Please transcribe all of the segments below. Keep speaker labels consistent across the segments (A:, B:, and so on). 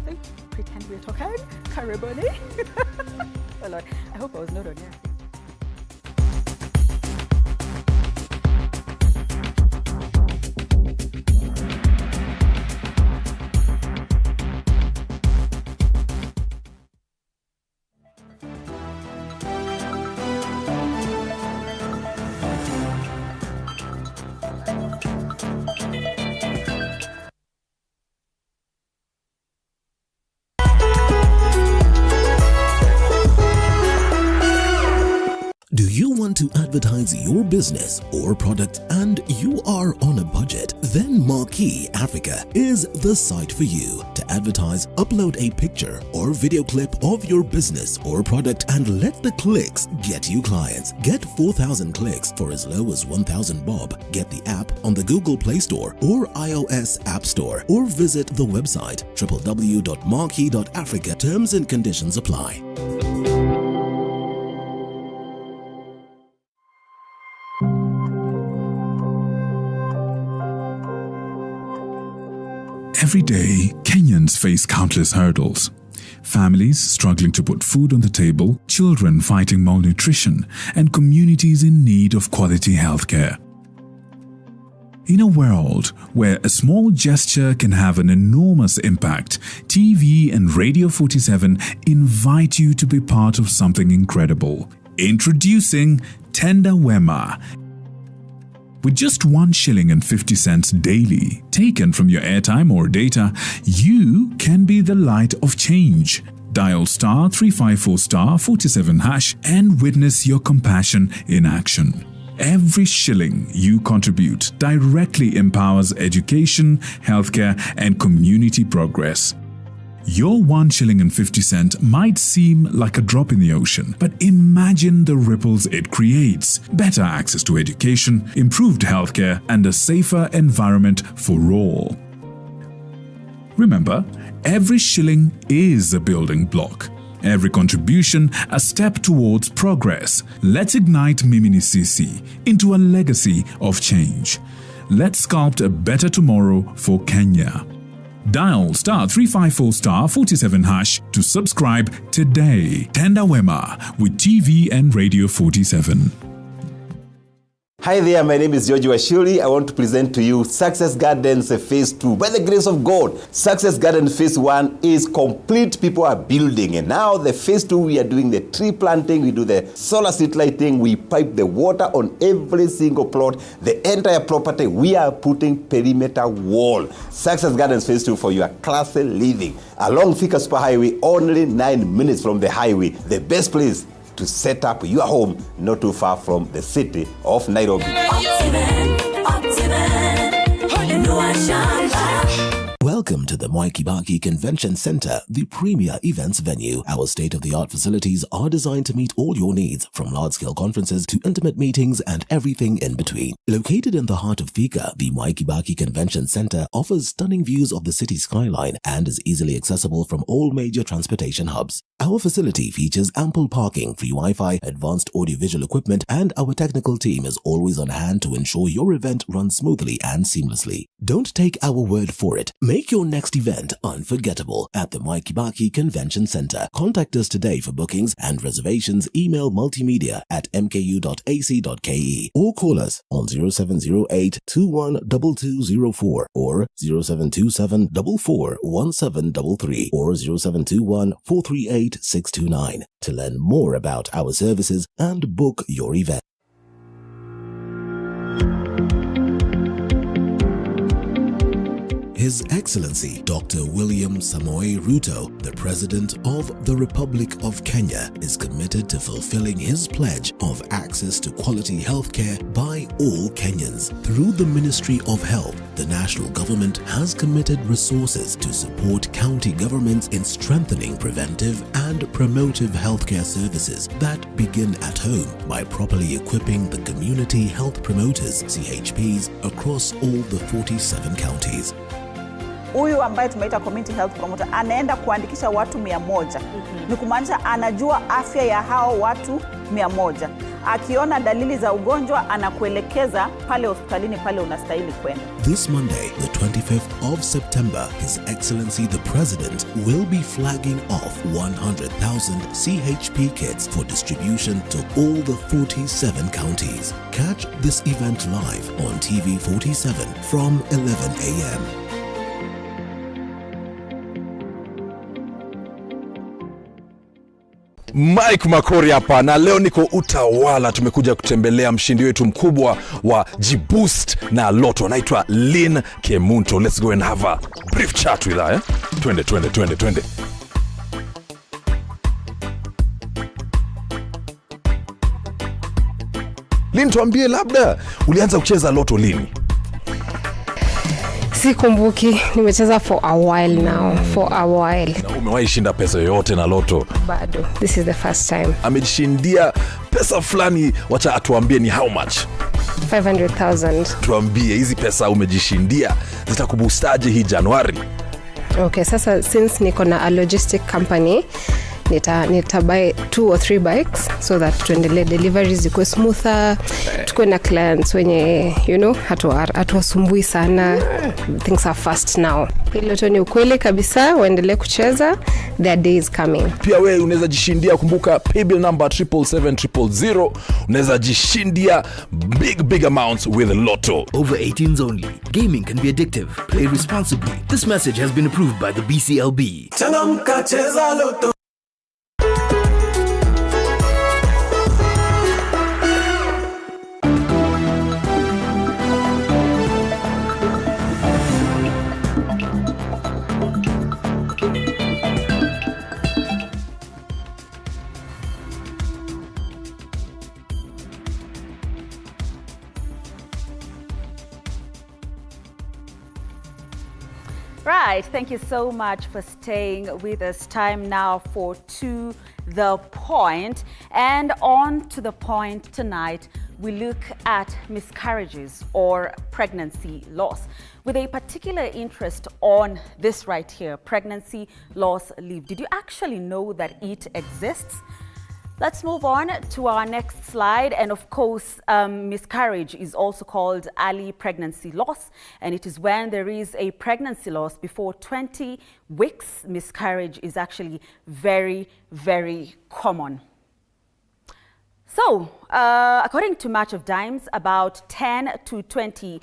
A: nothing. Pretend we're talking. Karibuni. Oh Lord, I hope I was not on air.
B: Do you want to advertise your business or product and you are on a budget? Then Marquee Africa is the site for you. To advertise, upload a picture or video clip of your business or product and let the clicks get you clients. Get 4,000 clicks for as low as 1,000 bob. Get the app on the Google Play Store or iOS App Store, or visit the website www.marquee.africa. Terms and conditions apply.
C: Every day, Kenyans face countless hurdles. Families struggling to put food on the table, children fighting malnutrition, and communities in need of quality healthcare. In a world where a small gesture can have an enormous impact, TV and Radio 47 invite you to be part of something incredible. Introducing Tenda Wema. With just 1 shilling and 50 cents daily, taken from your airtime or data, you can be the light of change. Dial star 354 star 47 hash and witness your compassion in action. Every shilling you contribute directly empowers education, healthcare, and community progress. Your 1 shilling and 50 cents might seem like a drop in the ocean, but imagine the ripples it creates. Better access to education, improved healthcare, and a safer environment for all. Remember, every shilling is a building block. Every contribution a step towards progress. Let's ignite Mimini CC into a legacy of change. Let's sculpt a better tomorrow for Kenya. Dial star 354 star 47 hash to subscribe today. Tenda Wema with TV and Radio 47.
D: Hi there, my name is George Washuli. I want to present to you Success Gardens Phase 2. By the grace of God, Success Gardens Phase 1 is complete. People are building. And now the Phase 2, we are doing the tree planting, we do the solar street lighting, we pipe the water on every single plot. The entire property, we are putting perimeter wall. Success Gardens Phase 2 for your classy living. Along Thika Super Highway, only 9 minutes from the highway. The best place to set up your home not too far from the city of Nairobi.
B: Welcome to the Mwai Kibaki Convention Center, the premier events venue. Our state-of-the-art facilities are designed to meet all your needs, from large-scale conferences to intimate meetings and everything in between. Located in the heart of Thika, the Mwai Kibaki Convention Center offers stunning views of the city skyline and is easily accessible from all major transportation hubs. Our facility features ample parking, free Wi-Fi, advanced audiovisual equipment, and our technical team is always on hand to ensure your event runs smoothly and seamlessly. Don't take our word for it. Make your next event unforgettable at the Mwai Kibaki Convention Center. Contact us today for bookings and reservations. Email multimedia@mku.ac.ke or call us on 0708 212204 or 0727 441733 or 0721 438 629 to learn more about our services and book your event. His Excellency Dr. William Samoei Ruto, the President of the Republic of Kenya, is committed to fulfilling his pledge of access to quality healthcare by all Kenyans. Through the Ministry of Health, the national government has committed resources to support county governments in strengthening preventive and promotive healthcare services that begin at home by properly equipping the community health promoters, CHPs, across all the 47 counties.
E: Huyu ambaye tumeita community health promoter anaenda kuandikisha watu 100. Ni kumaanisha anajua afya ya hao watu 100. Akiona dalili za ugonjwa anakuelekeza pale hospitalini pale unastahili kwenda.
B: This Monday, the 25th of September, His Excellency the President will be flagging off 100,000 CHP kits for distribution to all the 47 counties. Catch this event live on TV 47 from 11 a.m.
F: Mike Makori hapa na leo niko Utawala. Tumekuja kutembelea mshindi wetu mkubwa wa G-Boost na Lotto, anaitwa Lynn Kemunto. Let's go and have a brief chat with her. Twende. Lynn, tuambie labda ulianza kucheza Lotto lini?
G: Sikumbuki, nimecheza for a while now, for a while.
F: Na umewahi shinda pesa yoyote na Lotto?
G: Bado, this is the first time.
F: Amejishindia pesa fulani, wacha atuambie ni how much?
G: 500,000.
F: Tuambie hizi pesa umejishindia zitakubustaje hii Januari?
G: Okay, sasa since niko na a logistic company, nita buy 2 or 3 bikes so that tuendelee deliveries zikuwe smoother, tukuwe na clients wenye hatuwasumbui sana. Things are fast now. Hilo tu ni ukweli kabisa, waendelee kucheza, their day is coming.
F: Pia wewe unaweza jishindia, kumbuka paybill number 77700. Unaweza jishindia big amounts with Lotto.
H: Over 18s only. Gaming can be addictive. Play responsibly. This message has been approved by the BCLB.
I: Changamka, cheza Lotto.
A: Right, thank you so much for staying with us. Time now for To The Point. And on To The Point tonight, we look at miscarriages or pregnancy loss, with a particular interest on this right here, pregnancy loss leave. Did you actually know that it exists? Let's move on to our next slide. And of course, miscarriage is also called early pregnancy loss. And it is when there is a pregnancy loss before 20 weeks. Miscarriage is actually very, very common. So, according to Match of Dimes, about 10 to 20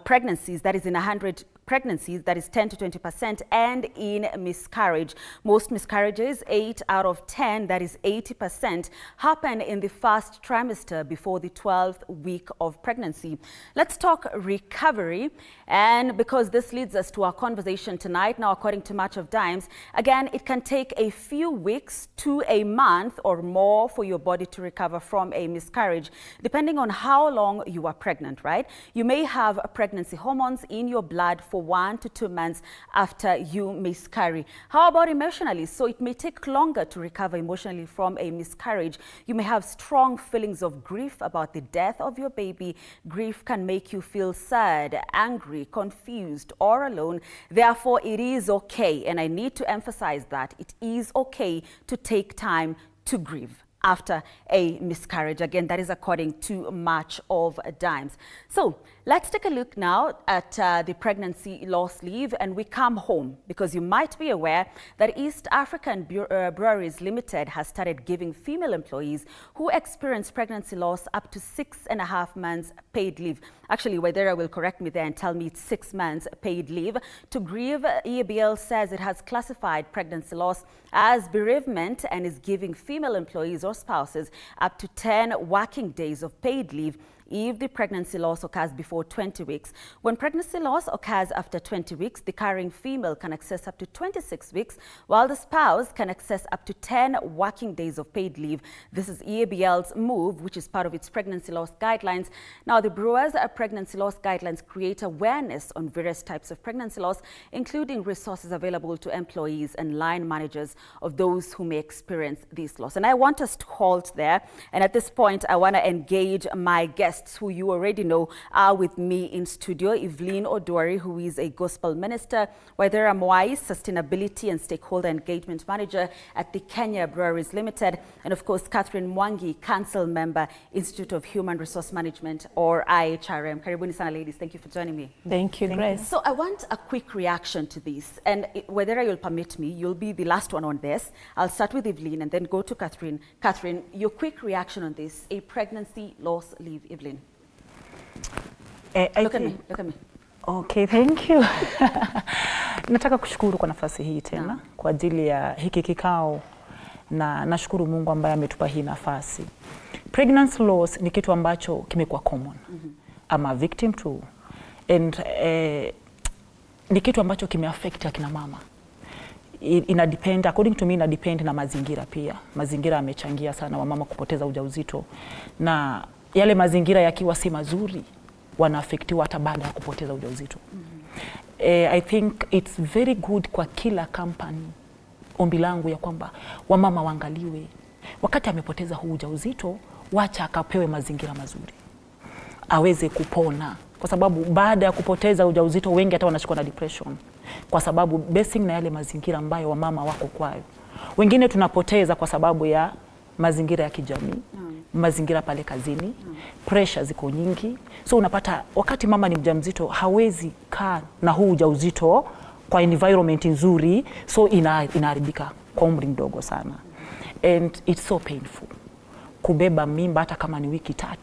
A: pregnancies, that is in 100 pregnancies, that is 10 to 20%, and in miscarriage. Most miscarriages, 8 out of 10, that is 80%, happen in the first trimester before the 12th week of pregnancy. Let's talk recovery, and because this leads us to our conversation tonight. Now, according to Match of Dimes, again, it can take a few weeks to a month or more for your body to recover from a miscarriage, depending on how long you are pregnant, right? You may have pregnancy hormones in your blood for 1 to 2 months after you miscarry. How about emotionally? So it may take longer to recover emotionally from a miscarriage. You may have strong feelings of grief about the death of your baby. Grief can make you feel sad, angry, confused, or alone. Therefore, it is okay, and I need to emphasize that it is okay to take time to grieve after a miscarriage. Again, that is according to Match of Dimes. So let's take a look now at the pregnancy loss leave, and we come home because you might be aware that East African Breweries Limited has started giving female employees who experience pregnancy loss up to 6.5 months paid leave. Actually, Waidera will correct me there and tell me it's 6 months paid leave. To grieve, EABL says it has classified pregnancy loss as bereavement and is giving female employees or spouses up to 10 working days of paid leave if the pregnancy loss occurs before 20 weeks. When pregnancy loss occurs after 20 weeks, the carrying female can access up to 26 weeks, while the spouse can access up to 10 working days of paid leave. This is EABL's move, which is part of its pregnancy loss guidelines. Now, the Brewers' pregnancy loss guidelines create awareness on various types of pregnancy loss, including resources available to employees and line managers of those who may experience this loss. And I want us to halt there. And at this point, I want to engage my guest guests who you already know are with me in studio. Evelyn Odwari, who is a gospel minister, Waithera Mwai, Sustainability and Stakeholder Engagement Manager at the Kenya Breweries Limited, and of course Catherine Mwangi, Council Member, Institute of Human Resource Management, or IHRM. Karibuni sana ladies, thank you for joining me.
J: Thank you, Grace.
A: So I want a quick reaction to this, and whether you'll permit me, you'll be the last one on this. I'll start with Evelyn and then go to Catherine. Catherine, your quick reaction on this, a pregnancy loss leave. Evelyn. Look at me.
J: Okay, thank you. Nataka kushukuru kwa nafasi hii tena kwa ajili ya hiki kikao, na nashukuru Mungu ambaye ametupa hii nafasi. Pregnancy loss ni kitu ambacho kimekuwa common. I'm a victim too. And ni kitu ambacho kimeaffect akina mama. Ina depend, according to me, ina depend na mazingira pia. Mazingira yamechangia sana wamama kupoteza ujauzito, na yale mazingira yakiwa si mazuri wanaafektiwa hata baada ya kupoteza ujauzito. I think it's very good kwa kila company, ombi langu ya kwamba wamama waangaliwe wakati amepoteza huu ujauzito, wacha akapewe mazingira mazuri aweze kupona, kwa sababu baada ya kupoteza ujauzito wengi hata wanashikwa na depression kwa sababu basing na yale mazingira ambayo wamama wako kwayo. Wengine tunapoteza kwa sababu ya mazingira ya kijamii, mazingira pale kazini, pressure ziko nyingi. So unapata wakati mama ni mjamzito hawezi kaa na huu ujauzito kwa environment nzuri, so inaharibika kwa umri mdogo sana. And it's so painful kubeba mimba hata kama ni wiki 3,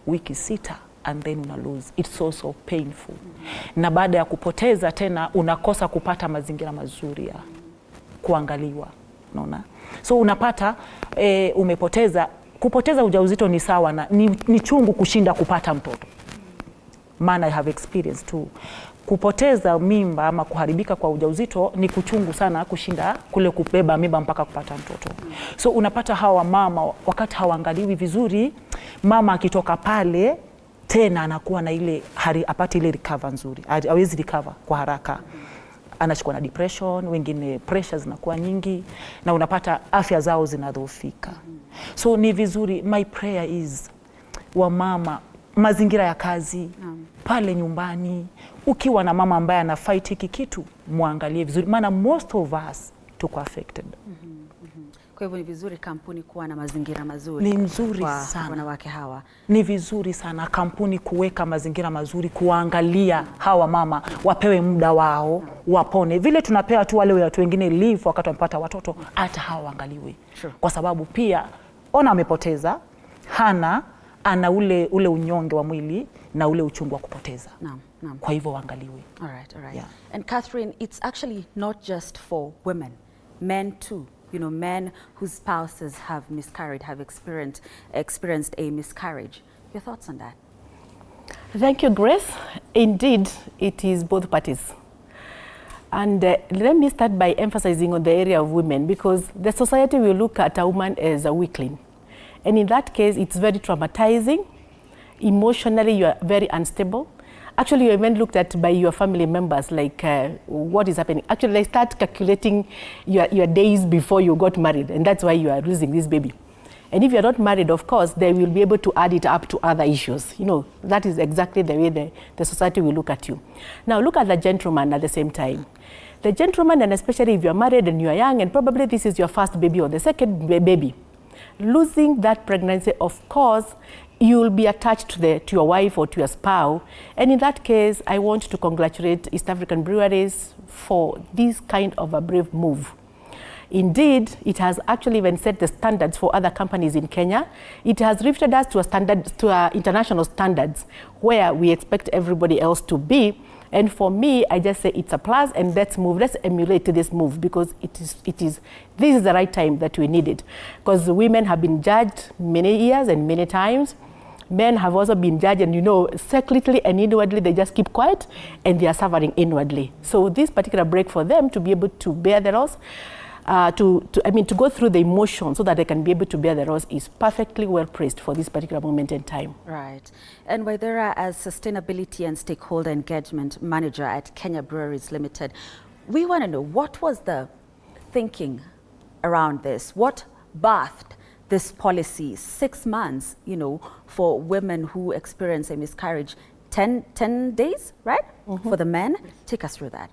J: wiki 6, and then una lose. It's so painful. Na baada ya kupoteza tena unakosa kupata mazingira mazuri ya kuangaliwa, unaona? So unapata kupoteza ujauzito ni sawa na ni chungu kushinda kupata mtoto. Maana I have experience too. Kupoteza mimba ama kuharibika kwa ujauzito ni kuchungu sana kushinda kule kubeba mimba mpaka kupata mtoto. So unapata hawa mama wakati hawaangaliwi vizuri, mama akitoka pale tena anakuwa na ile apati ile recover nzuri. Hawezi recover kwa haraka. Anashikwa na depression, wengine pressure zinakuwa nyingi, na unapata afya zao zinadhoofika. So ni vizuri, my prayer is wamama, mazingira ya kazi, pale nyumbani, ukiwa na mama ambaye ana fight hiki kitu, muangalie vizuri, maana most of us tuko affected.
A: Kwa hivyo ni vizuri kampuni kuwa na mazingira mazuri.
J: Ni mzuri sana.
A: Wanawake hawa.
J: Ni vizuri sana kampuni kuweka mazingira mazuri, kuangalia hawa mama, wapewe muda wao, wapone. Vile tunapea tu wale watu wengine leave wakati wamepata watoto, hata hawa waangaliwe. Kwa sababu pia ona amepoteza, ana ule unyonge wa mwili na ule uchungu wa kupoteza. Kwa hivyo waangaliwe.
A: All right. Yeah. And Catherine, it's actually not just for women, men too. You know, men whose spouses have miscarried, have experienced a miscarriage. Your thoughts on that?
J: Thank you, Grace. Indeed, it is both parties. And let me start by emphasizing on the area of women, because the society will look at a woman as a weakling. And in that case, it's very traumatizing. Emotionally, you are very unstable. Actually, you're even looked at by your family members, like what is happening. Actually, they start calculating your days before you got married, and that's why you are losing this baby. And if you're not married, of course, they will be able to add it up to other issues. You know, that is exactly the way the society will look at you. Now, look at the gentleman at the same time. The gentleman, and especially if you're married and you're young, and probably this is your first baby or the second baby, losing that pregnancy, of course, you will be attached to your wife or to your spouse. And in that case, I want to congratulate East African Breweries for this kind of a brave move. Indeed, it has actually even set the standards for other companies in Kenya. It has lifted us to international standards where we expect everybody else to be. And for me, I just say it's a plus, and let's emulate this move, because this is the right time that we need it. Because women have been judged many years and many times. Men have also been judged, and secretly and inwardly they just keep quiet, and they are suffering inwardly. So this particular break for them to be able to bear the loss, to go through the emotion so that they can be able to bear the loss is perfectly well placed for this particular moment in time.
A: Right. And Waithera, as Sustainability and Stakeholder Engagement Manager at Kenya Breweries Limited, we want to know, what was the thinking around this? What birthed this policy, 6 months, for women who experience a miscarriage, 10 days, right? For the men. Take us through that.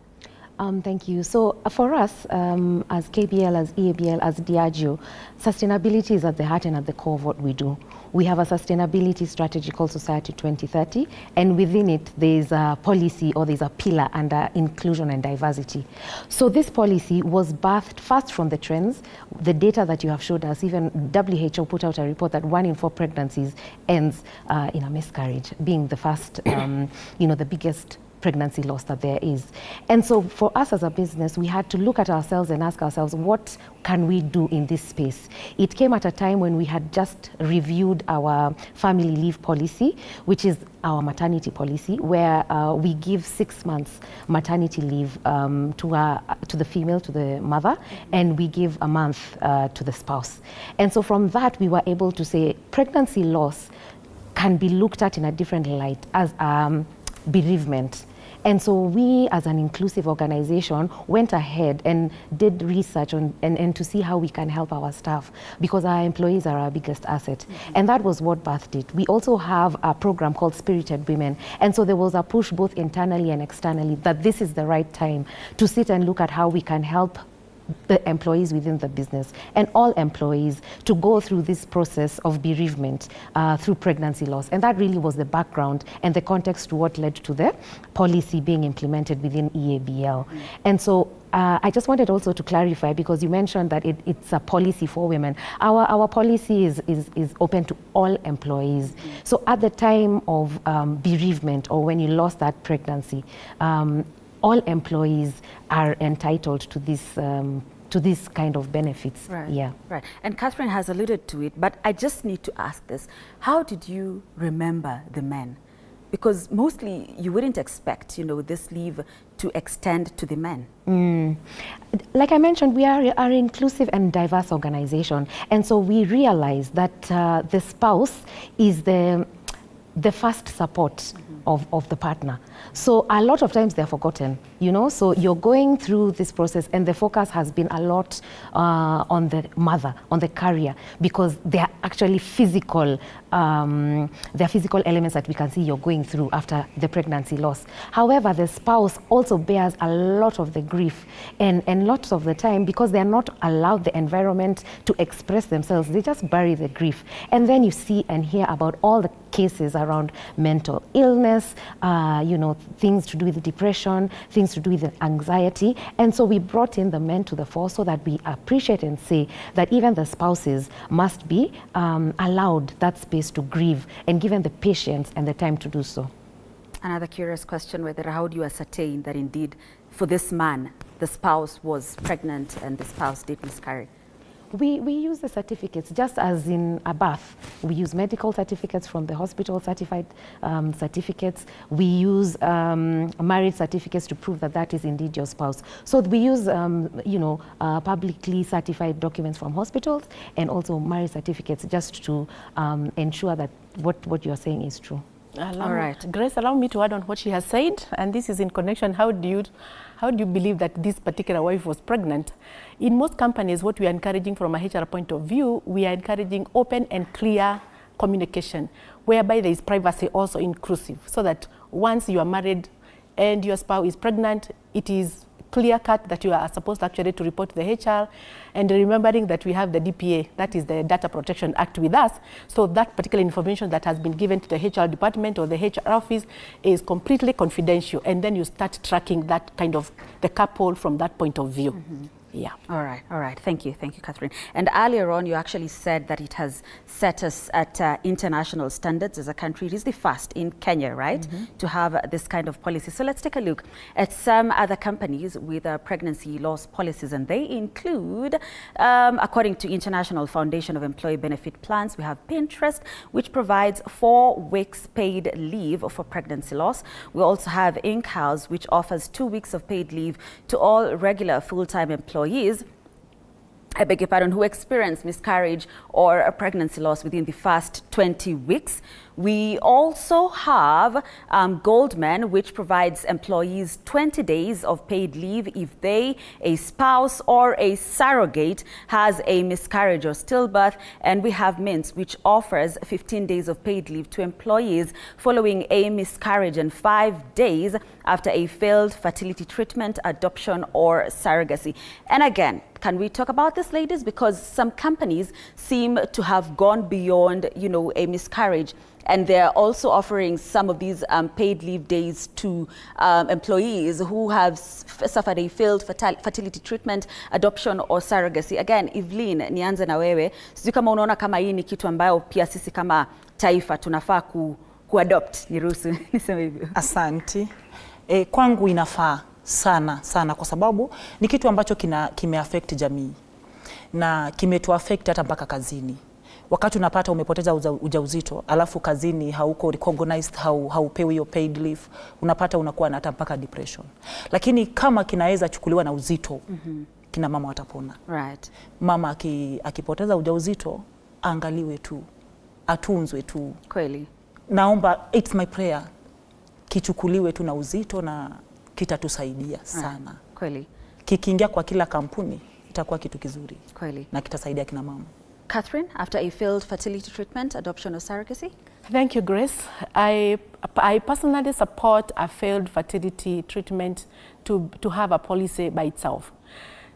K: Thank you. So for us, as KBL, as EABL, as Diageo, sustainability is at the heart and at the core of what we do. We have a sustainability strategy called Society 2030, and within it, there's a policy or there's a pillar under inclusion and diversity. So this policy was birthed first from the trends, the data that you have showed us. Even WHO put out a report that 1 in 4 pregnancies ends in a miscarriage, being the first, the biggest pregnancy loss that there is. And so for us as a business, we had to look at ourselves and ask ourselves, what can we do in this space? It came at a time when we had just reviewed our family leave policy, which is our maternity policy, where we give 6 months maternity leave to the female, to the mother, and we give a month to the spouse. And so from that, we were able to say pregnancy loss can be looked at in a different light as bereavement. And so we, as an inclusive organization, went ahead and did research and to see how we can help our staff, because our employees are our biggest asset. And that was what birthed it. We also have a program called Spirited Women. And so there was a push both internally and externally that this is the right time to sit and look at how we can help the employees within the business and all employees to go through this process of bereavement through pregnancy loss. And that really was the background and the context to what led to the policy being implemented within EABL. And so I just wanted also to clarify, because you mentioned that it's a policy for women. Our policy is open to all employees. So at the time of bereavement, or when you lost that pregnancy, all employees are entitled to this kind of benefits.
A: Right.
K: Yeah.
A: Right. And Catherine has alluded to it, but I just need to ask this. How did you remember the men? Because mostly you wouldn't expect, this leave to extend to the men.
K: Like I mentioned, we are an inclusive and diverse organization. And so we realize that the spouse is the first support of the partner. So a lot of times they're forgotten, so you're going through this process and the focus has been a lot on the mother, on the carrier, because they're actually physical elements that we can see you're going through after the pregnancy loss. However, the spouse also bears a lot of the grief, and lots of the time, because they're not allowed the environment to express themselves, they just bury the grief. And then you see and hear about all the cases around mental illness, things to do with depression, things to do with anxiety. And so we brought in the men to the fore so that we appreciate and say that even the spouses must be allowed that space to grieve and given the patience and the time to do so.
A: Another curious question, how do you ascertain that indeed for this man, the spouse was pregnant and the spouse did miscarry?
K: We use the certificates, just as in a birth. We use medical certificates from the hospital, certified certificates. We use marriage certificates to prove that that is indeed your spouse. So we use, publicly certified documents from hospitals and also marriage certificates just to ensure that what you're saying is true.
J: All right. Grace, allow me to add on what she has said, and this is in connection, how do you believe that this particular wife was pregnant? In most companies, what we are encouraging from a HR point of view, we are encouraging open and clear communication, whereby there is privacy also inclusive, so that once you are married and your spouse is pregnant, it is clear cut that you are supposed actually to report to the HR, and remembering that we have the DPA, that is the Data Protection Act, with us. So that particular information that has been given to the HR department or the HR office is completely confidential, and then you start tracking that kind of the couple from that point of view. Yeah.
A: All right. Thank you, Catherine. And earlier on, you actually said that it has set us at international standards as a country. It is the first in Kenya, right, to have this kind of policy. So let's take a look at some other companies with pregnancy loss policies, and they include, according to International Foundation of Employee Benefit Plans, we have Pinterest, which provides 4 weeks paid leave for pregnancy loss. We also have InkHouse, which offers 2 weeks of paid leave to all regular full-time employees, who experience miscarriage or a pregnancy loss within the first 20 weeks. We also have Goldman, which provides employees 20 days of paid leave if they, a spouse or a surrogate has a miscarriage or stillbirth. And we have Mint, which offers 15 days of paid leave to employees following a miscarriage and 5 days after a failed fertility treatment, adoption or surrogacy. And again, can we talk about this, ladies? Because some companies seem to have gone beyond, a miscarriage, and they're also offering some of these paid leave days to employees who have suffered a failed fertility treatment, adoption or surrogacy. Again, Evelyn, nianze na wewe. Sijui kama unaona kama hii ni kitu ambayo pia sisi kama taifa tunafaa kuadopt. Niruhusu niseme hivyo.
E: Asanti. Kwangu inafaa sana kwa sababu ni kitu ambacho kimeaffect jamii na kimetuaffect hata mpaka kazini. Wakati unapata umepoteza ujauzito alafu kazini hauko recognized, haupewi hiyo paid leave, unapata unakuwa na hata mpaka depression. Lakini kama kinaweza chukuliwa na uzito, kina mama watapona.
A: Right.
E: Mama akipoteza ujauzito angaliwe tu, atunzwe tu.
A: Kweli.
E: Naomba, it's my prayer, kichukuliwe tu na uzito na kitatusaidia sana.
A: Kweli.
E: Kikiingia kwa kila kampuni itakuwa kitu kizuri.
A: Kweli.
E: Na kitasaidia kina mama.
A: Catherine, after a failed fertility treatment, adoption or surrogacy?
J: Thank you, Grace. I personally support a failed fertility treatment to have a policy by itself.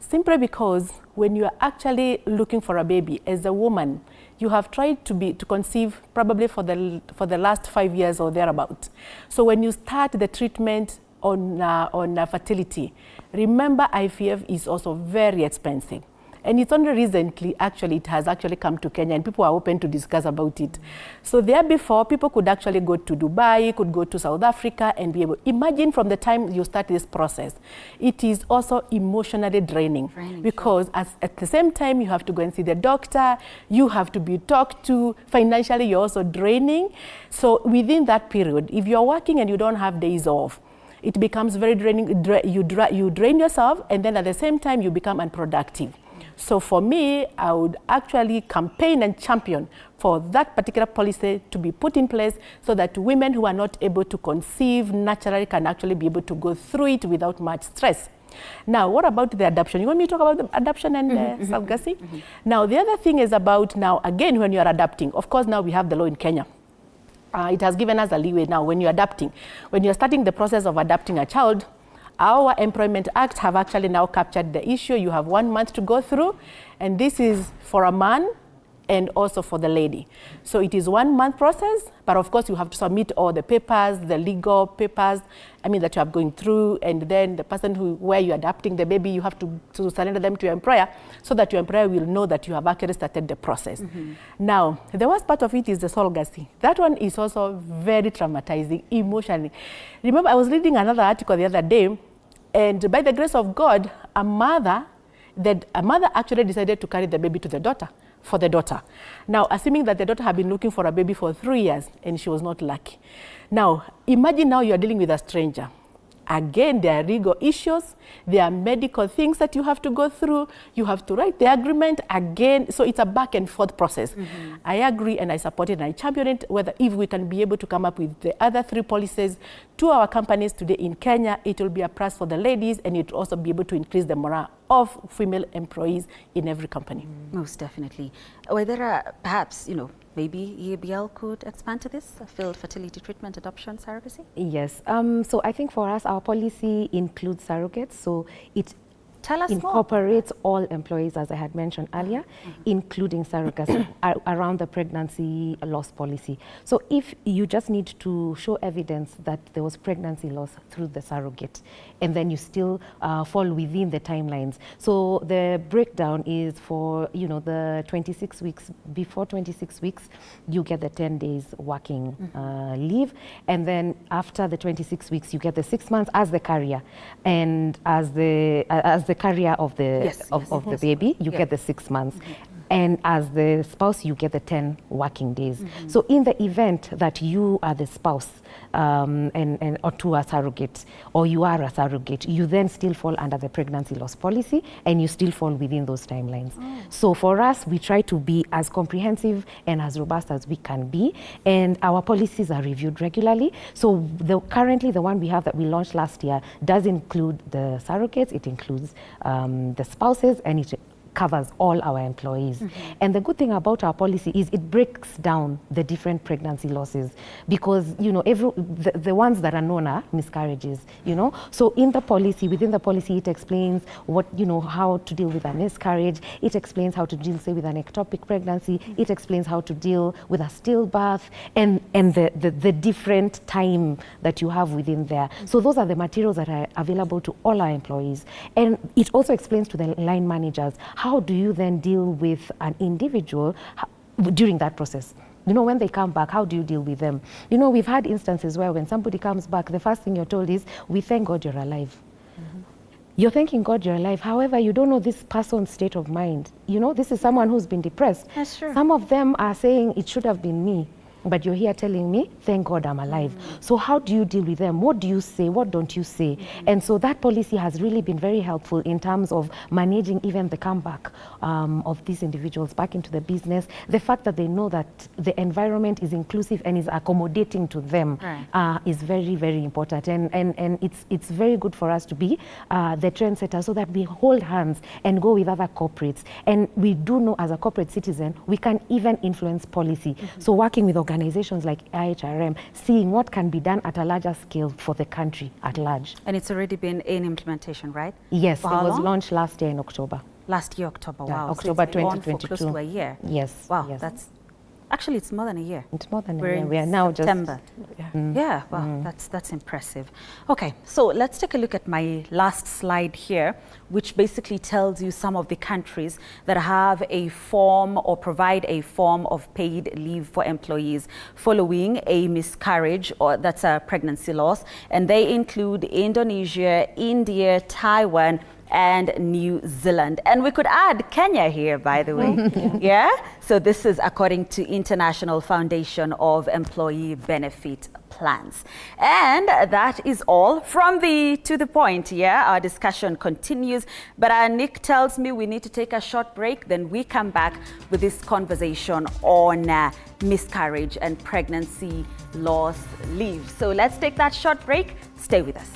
J: Simply because when you are actually looking for a baby, as a woman, you have tried to conceive probably for the last 5 years or thereabout. So when you start the treatment on fertility, remember IVF is also very expensive. And it's only recently, actually, it has actually come to Kenya and people are open to discuss about it. So there before, people could actually go to Dubai, could go to South Africa and be able, imagine from the time you start this process, it is also emotionally draining because at the same time, you have to go and see the doctor, you have to be talked to, financially you're also draining. So within that period, if you're working and you don't have days off, it becomes very draining. You drain yourself and then at the same time, you become unproductive. So for me, I would actually campaign and champion for that particular policy to be put in place so that women who are not able to conceive naturally can actually be able to go through it without much stress. Now, what about the adoption? You want me to talk about the adoption and surrogacy? Now, the other thing is about now, again, when you are adopting, of course, now we have the law in Kenya. It has given us a leeway now when you're adopting. When you're starting the process of adopting a child, our Employment Act have actually now captured the issue. You have 1 month to go through, and this is for a man and also for the lady. So it is 1 month process, but of course you have to submit all the papers, the legal papers, that you are going through, and then the person where you're adopting the baby, you have to surrender them to your employer so that your employer will know that you have actually started the process. Now, the worst part of it is the surrogacy. That one is also very traumatizing emotionally. Remember, I was reading another article the other day, and by the grace of God, a mother actually decided to carry the baby to the daughter, for the daughter. Now, assuming that the daughter had been looking for a baby for 3 years and she was not lucky. Now, imagine now you're dealing with a stranger. Again, there are legal issues, there are medical things that you have to go through, you have to write the agreement again, so it's a back and forth process. I agree and I support it and I champion it, whether if we can be able to come up with the other 3 policies to our companies today in Kenya, it will be a plus for the ladies and it will also be able to increase the morale of female employees in every company.
A: Most definitely. Were there perhaps, maybe EABL could expand to this, failed fertility treatment, adoption, surrogacy?
K: Yes. So I think for us, our policy includes surrogates. So it
A: Tell us
K: incorporates all employees, as I had mentioned earlier, including surrogacy around the pregnancy loss policy. So if you just need to show evidence that there was pregnancy loss through the surrogate, and then you still fall within the timelines. So the breakdown is for, the 26 weeks, before 26 weeks, you get the 10 days working leave. And then after the 26 weeks, you get the 6 months as the carrier. And as the carrier of the of the baby, you get the 6 months. And as the spouse, you get the 10 working days. So in the event that you are the spouse or to a surrogate, or you are a surrogate, you then still fall under the pregnancy loss policy, and you still fall within those timelines. So for us, we try to be as comprehensive and as robust as we can be, and our policies are reviewed regularly. So currently the one we have that we launched last year does include the surrogates, it includes the spouses, and it covers all our employees. And the good thing about our policy is it breaks down the different pregnancy losses, because the ones that are known are miscarriages, So in the policy, within the policy, it explains how to deal with a miscarriage, it explains how to deal, say, with an ectopic pregnancy, it explains how to deal with a stillbirth, and the different time that you have within there. So those are the materials that are available to all our employees. And it also explains to the line managers, how do you then deal with an individual during that process? When they come back, how do you deal with them? We've had instances where when somebody comes back, the first thing you're told is, we thank God you're alive. You're thanking God you're alive. However, you don't know this person's state of mind. This is someone who's been depressed.
A: That's true.
K: Some of them are saying, it should have been me. But you're here telling me, thank God I'm alive. So how do you deal with them? What do you say? What don't you say? And so that policy has really been very helpful in terms of managing even the comeback of these individuals back into the business. The fact that they know that the environment is inclusive and is accommodating to them is very, very important. And it's very good for us to be the trendsetter, so that we hold hands and go with other corporates. And we do know, as a corporate citizen, we can even influence policy. So working with organizations like IHRM, seeing what can be done at a larger scale for the country at large.
A: And it's already been in implementation, right?
K: Yes,
A: For
K: it
A: how
K: was
A: long?
K: launched last year in October.
A: Last year, October,
K: Yeah,
A: wow.
K: October
A: So it's been on
K: 2022.
A: for close to a year.
K: Yes.
A: Wow,
K: yes.
A: that's actually, it's more than a year.
K: It's more than
A: We're
K: a year.
A: in
K: We are now
A: September. Yeah, wow, that's impressive. Okay, so let's take a look at my last slide here, which basically tells you some of the countries that have a form or provide a form of paid leave for employees following a miscarriage, or that's a pregnancy loss. And they include Indonesia, India, Taiwan, and New Zealand. And we could add Kenya here, by the way. Yeah? So this is according to International Foundation of Employee Benefit Plans. And that is all from to the point. Yeah, our discussion continues, but Nick tells me we need to take a short break. Then we come back with this conversation on miscarriage and pregnancy loss leave. So let's take that short break. Stay with us.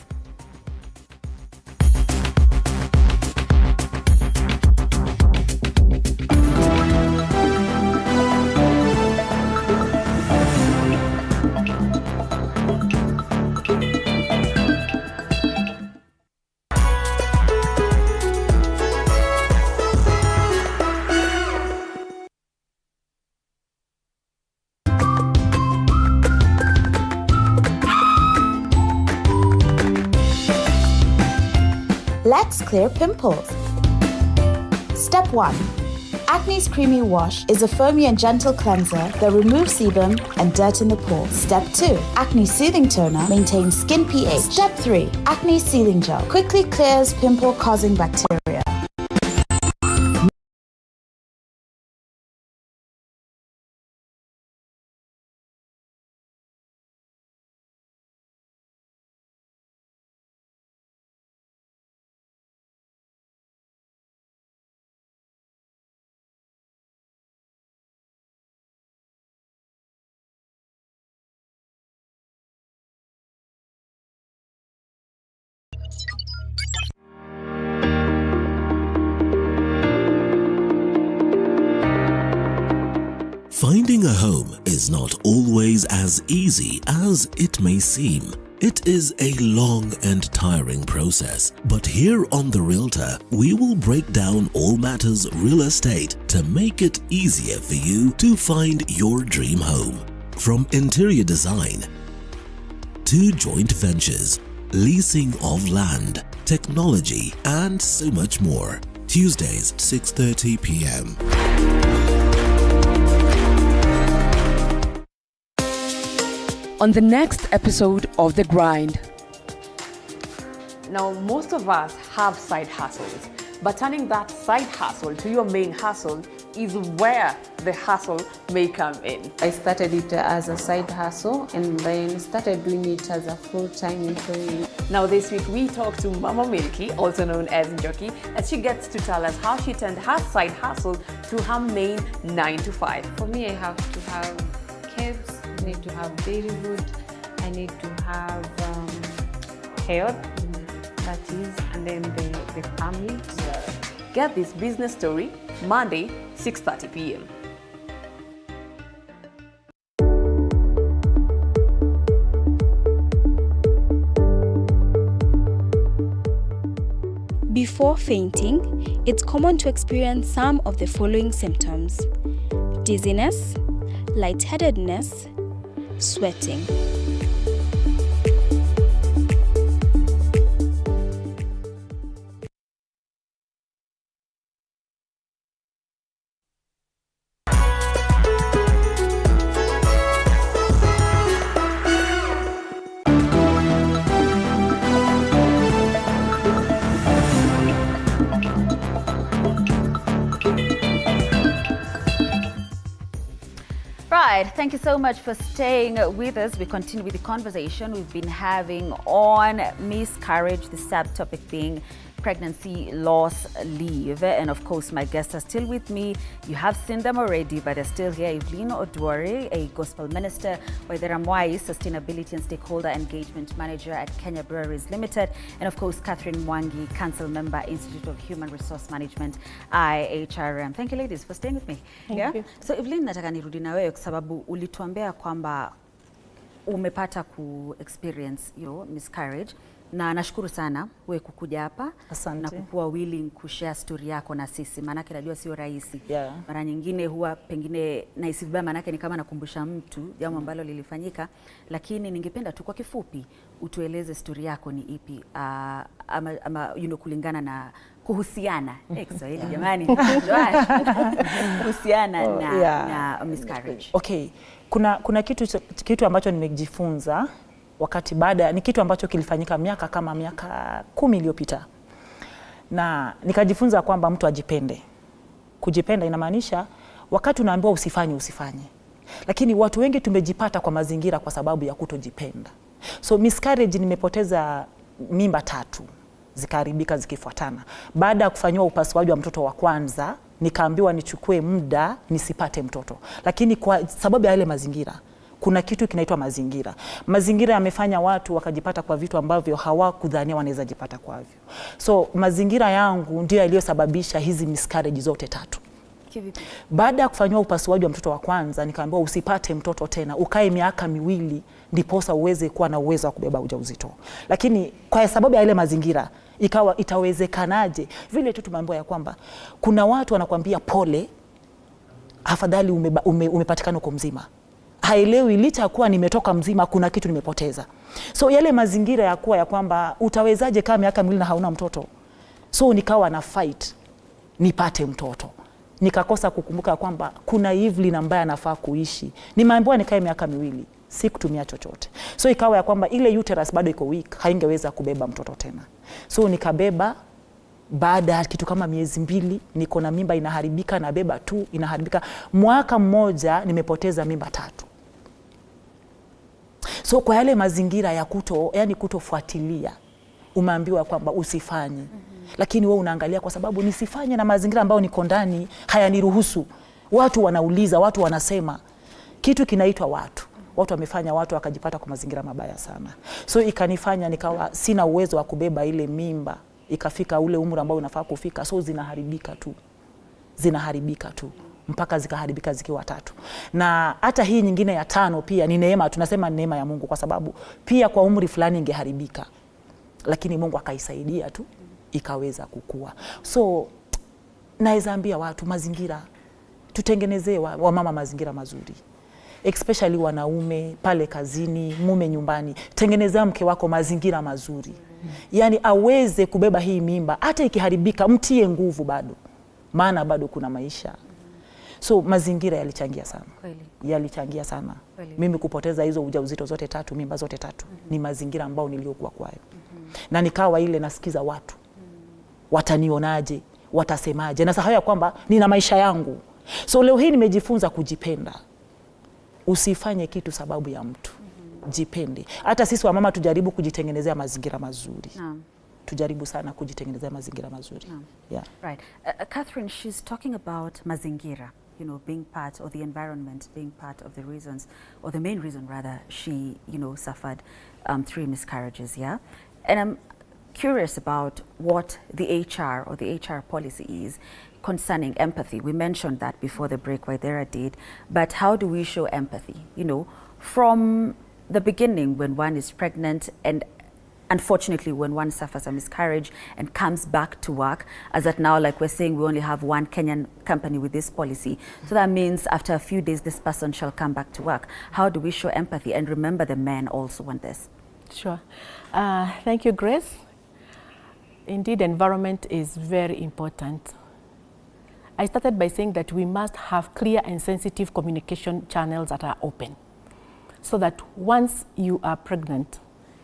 L: Let's clear pimples. Step 1. Acne's Creamy Wash is a foamy and gentle cleanser that removes sebum and dirt in the pores. Step 2. Acne Soothing Toner maintains skin pH. Step 3. Acne Sealing Gel quickly clears pimple-causing bacteria.
B: Finding a home is not always as easy as it may seem. It is a long and tiring process, but here on The Realtor, we will break down all matters real estate to make it easier for you to find your dream home. From interior design to joint ventures, leasing of land, technology, and so much more. Tuesdays, 6:30 p.m.
M: On the next episode of The Grind.
N: Now, most of us have side hustles, but turning that side hustle to your main hustle
M: is where the hustle may come in.
N: I started it as a side hustle and then started doing it as a full-time employee.
M: Now this week we talked to Mama Milky, also known as Njoki, and she gets to tell us how she turned her side hustle to her main 9 to 5.
N: For me, I have to have kids, I need to have daily food, I need to have health, that is, and then the family.
M: Get this business story Monday, 6:30 p.m.
O: Before fainting, it's common to experience some of the following symptoms: dizziness, lightheadedness, sweating.
A: Right, thank you so much for staying with us. We continue with the conversation we've been having on miscarriage, the subtopic being pregnancy loss leave. And of course, my guests are still with me. You have seen them already, but they're still here. Evelyn Oduore, a gospel minister, Waithera Mwai, Sustainability and Stakeholder Engagement Manager at Kenya Breweries Limited, and of course, Catherine Mwangi, Council Member, Institute of Human Resource Management, IHRM. Thank you, ladies, for staying with me.
J: Thank you.
A: So Evelyn, nataka nirudi na wewe kwa sababu ulituambia kwamba umepata ku experience miscarriage, na nashukuru sana wewe kukuja hapa na kukuwa willing kushare story yako na sisi, maanake najua sio rahisi. Mara nyingine huwa pengine nahisi vibaya, maanake ni kama nakumbusha mtu jambo ambalo lilifanyika, lakini ningependa tu kwa kifupi utueleze story yako ni ipi, ama kulingana na kuhusiana Kiswahili jamani, kuhusiana na miscarriage.
E: Okay, kuna kitu ambacho nimejifunza wakati ni kitu ambacho kilifanyika miaka 10 iliyopita, na nikajifunza kwamba mtu ajipende. Kujipenda inamaanisha wakati unaambiwa usifanye, lakini watu wengi tumejipata kwa mazingira kwa sababu ya kutojipenda. So miscarriage, nimepoteza mimba 3 zikaharibika zikifuatana. Baada ya kufanywa upasuaji wa mtoto wa kwanza, nikaambiwa nichukue muda nisipate mtoto, lakini kwa sababu ya ile mazingira, kuna kitu kinaitwa mazingira. Mazingira yamefanya watu wakajipata kwa vitu ambavyo hawakudhania wanaweza jipata kwavyo. So mazingira yangu ndio yaliyosababisha hizi miscarriage zote 3. Baada ya kufanywa upasuaji wa mtoto wa kwanza, nikaambiwa usipate mtoto tena, ukae miaka 2 ndiposa uweze kuwa na uwezo wa kubeba ujauzito. Lakini kwa sababu ya ile mazingira, ikawa itawezekanaje? Vile tu tumeambiwa ya kwamba kuna watu wanakuambia pole, afadhali umepatikana uko mzima. Haelewi licha kuwa nimetoka mzima kuna kitu nimepoteza. So yale mazingira ya kuwa ya kwamba utawezaje kama miaka 2 na hauna mtoto. So nikawa na fight nipate mtoto. Nikakosa kukumbuka kwamba kuna Evelyn ambaye anafaa kuishi. Nimeambiwa nikae miaka 2, sikutumia chochote. So ikawa ya kwamba ile uterus bado iko weak, haingeweza kubeba mtoto tena. So nikabeba. Baada ya kitu kama miezi 2 niko na mimba inaharibika, na beba tu inaharibika. Mwaka mmoja nimepoteza mimba 3. So kwa yale mazingira ya kutofuatilia, umeambiwa kwamba usifanye. Lakini wewe unaangalia kwa sababu nisifanye, na mazingira ambayo niko ndani hayaniruhusu. Watu wanauliza, watu wanasema, kitu kinaitwa watu. Watu wamefanya watu wakajipata kwa mazingira mabaya sana. So ikanifanya nikawa sina uwezo wa kubeba ile mimba. Ikafika ule umri ambao unafaa kufika, so zinaharibika tu mpaka zikaharibika zikiwa 3. Na hata hii nyingine ya 5 pia ni neema, tunasema neema ya Mungu, kwa sababu pia kwa umri fulani ingeharibika, lakini Mungu akaisaidia tu ikaweza kukua. So naweza ambia watu, mazingira tutengenezee wamama mazingira mazuri, especially wanaume pale kazini, mume nyumbani, tengenezea mke wako mazingira mazuri. Yani aweze kubeba hii mimba, hata ikiharibika mtie nguvu bado, maana bado kuna maisha. So mazingira yalichangia sana. Yalichangia sana. Mimi kupoteza hizo ujauzito zote 3, mimba zote 3, ni mazingira ambao niliokuwa kwayo. Na nikawa ile nasikiza watu. Watanionaje, watasemaje, na sahau ya kwamba nina maisha yangu, So leo hii nimejifunza kujipenda. Usifanye kitu sababu ya mtu. Jipende. Hata sisi wamama tujaribu kujitengenezea mazingira mazuri. Tujaribu sana kujitengenezea mazingira mazuri. Yeah.
A: Right. Catherine, she's talking about mazingira, you know, being part, or the environment being part of the reasons, or the main reason rather, she, you know, suffered 3 miscarriages, yeah? And I'm curious about what the HR or the HR policy is concerning empathy. We mentioned that before the break, Waithera did, but how do we show empathy, you know, from the beginning when one is pregnant, and unfortunately when one suffers a miscarriage and comes back to work, as at now, like we're saying, we only have one Kenyan company with this policy. So that means after a few days, this person shall come back to work. How do we show empathy and remember the men also on this?
J: Sure. Thank you, Grace. Indeed, environment is very important. I started by saying that we must have clear and sensitive communication channels that are open, so that once you are pregnant,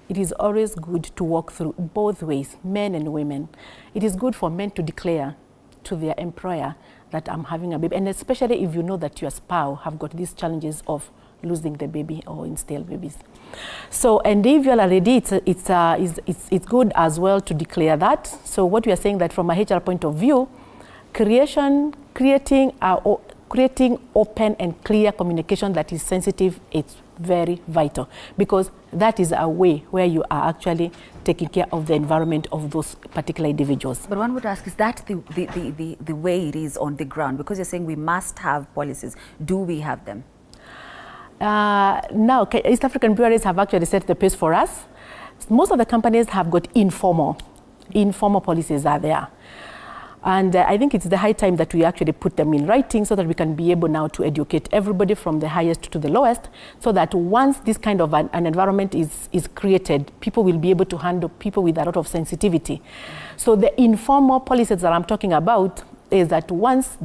J: it is always good to walk through both ways, men and women. It is good for men to declare to their employer that I'm having a baby, and especially if you know that your spouse have got these challenges of losing the baby or instill babies. So, and if you're already, it's good as well to declare that. So what we are saying that from a HR point of view, creating open and clear communication that is sensitive, it's very vital, because that is a way where you are actually taking care of the environment of those particular individuals.
A: But one would ask, is that the way it is on the ground? Because you're saying we must have policies. Do we have them?
J: Now, East African breweries have actually set the pace for us. Most of the companies have got informal policies are there. And I think it's the high time that we actually put them in writing, so that we can be able now to educate everybody from the highest to the lowest, so that once this kind of an environment is created, people will be able to handle people with a lot of sensitivity. So the informal policies that I'm talking about is that once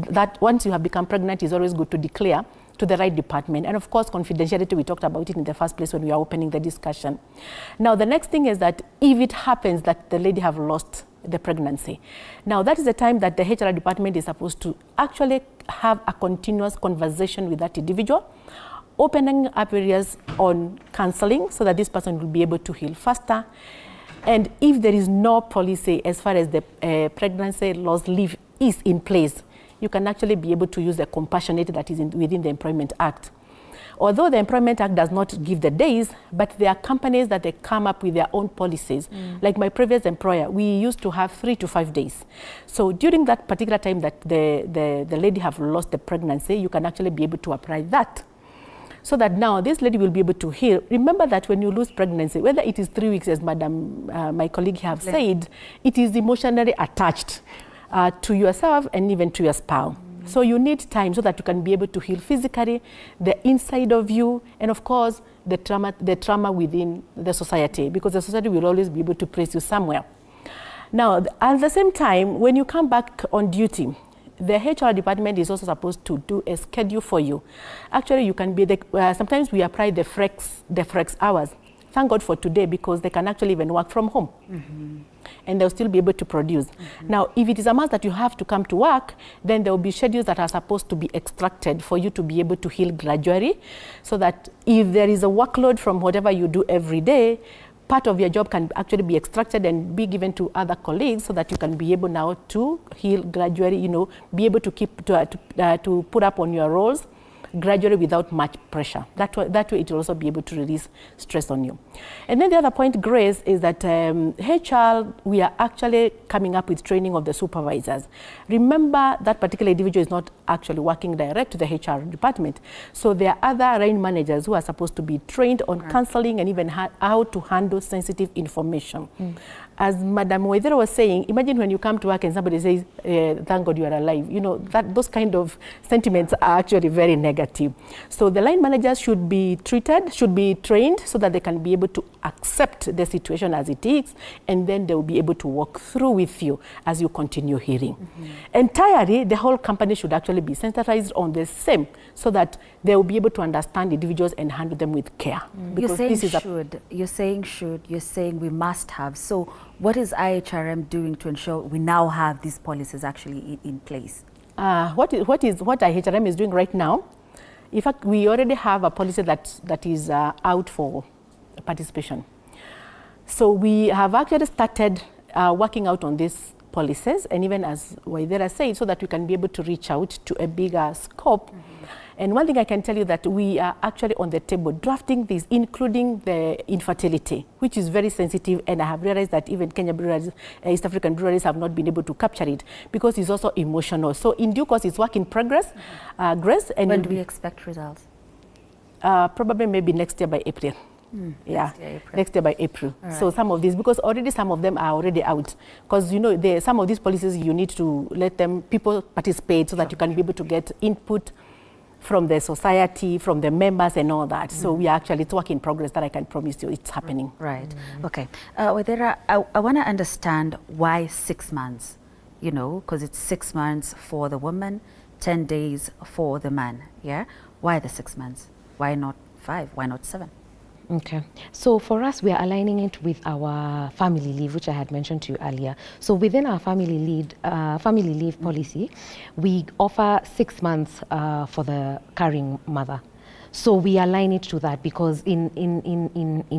J: you have become pregnant, it's always good to declare to the right department. And of course, confidentiality, we talked about it in the first place when we are opening the discussion. Now, the next thing is that if it happens that the lady have lost the pregnancy, now that is the time that the HR department is supposed to actually have a continuous conversation with that individual, opening up areas on counseling so that this person will be able to heal faster. And if there is no policy as far as the pregnancy loss leave is in place, you can actually be able to use the compassionate that is within the Employment Act. Although the Employment Act does not give the days, but there are companies that they come up with their own policies. Like my previous employer, we used to have 3 to 5 days. So during that particular time that the lady have lost the pregnancy, you can actually be able to apply that, so that now this lady will be able to heal. Remember that when you lose pregnancy, whether it is 3 weeks, as Madam, my colleague have said, it is emotionally attached to yourself and even to your spouse. So you need time so that you can be able to heal physically, the inside of you, and of course, the trauma within the society, because the society will always be able to place you somewhere. Now, at the same time, when you come back on duty, the HR department is also supposed to do a schedule for you. Actually, you can be, sometimes we apply the flex hours. Thank God for today, because they can actually even work from home. And they'll still be able to produce. Now, if it is a must that you have to come to work, then there will be schedules that are supposed to be extracted for you to be able to heal gradually, so that if there is a workload from whatever you do every day, part of your job can actually be extracted and be given to other colleagues, so that you can be able now to heal gradually, you know, be able to keep to put up on your roles gradually without much pressure. That way it will also be able to release stress on you. And then the other point, Grace, is that HR, we are actually coming up with training of the supervisors. Remember, that particular individual is not actually working direct to the HR department. So there are other line managers who are supposed to be trained on counseling and even how to handle sensitive information. As Madam Waithera was saying, imagine when you come to work and somebody says, thank God you are alive. You know, those kind of sentiments are actually very negative. So the line managers should be trained so that they can be able to accept the situation as it is, and then they will be able to walk through with you as you continue healing. Entirely, the whole company should actually be sensitized on the same, so that they will be able to understand individuals and handle them with care.
A: Because you're saying we must have. So what is IHRM doing to ensure we now have these policies actually in place?
J: what IHRM is doing right now, in fact, we already have a policy that is out for participation. So we have actually started working out on these policies, and even as Waithera said, so that we can be able to reach out to a bigger scope. And one thing I can tell you that we are actually on the table drafting this, including the infertility, which is very sensitive, and I have realized that even Kenya breweries, East African breweries have not been able to capture it because it's also emotional. So in due course, it's work in progress, Grace. And
A: when do we expect results?
J: Probably maybe next year by April. Next year by April. Right. So some of these, because already some of them are already out, because you know some of these policies you need to let people participate so that you can be able to get input from the society, from the members and all that. So we are actually, it's work in progress that I can promise you it's happening.
A: Right. Okay. Waithera, I want to understand why 6 months, you know, because it's 6 months for the woman, 10 days for the man. Yeah. Why the 6 months? Why not 5? Why not 7?
K: Okay, so for us, we are aligning it with our family leave, which I had mentioned to you earlier. So within our family leave policy, we offer 6 months for the carrying mother. So we align it to that because in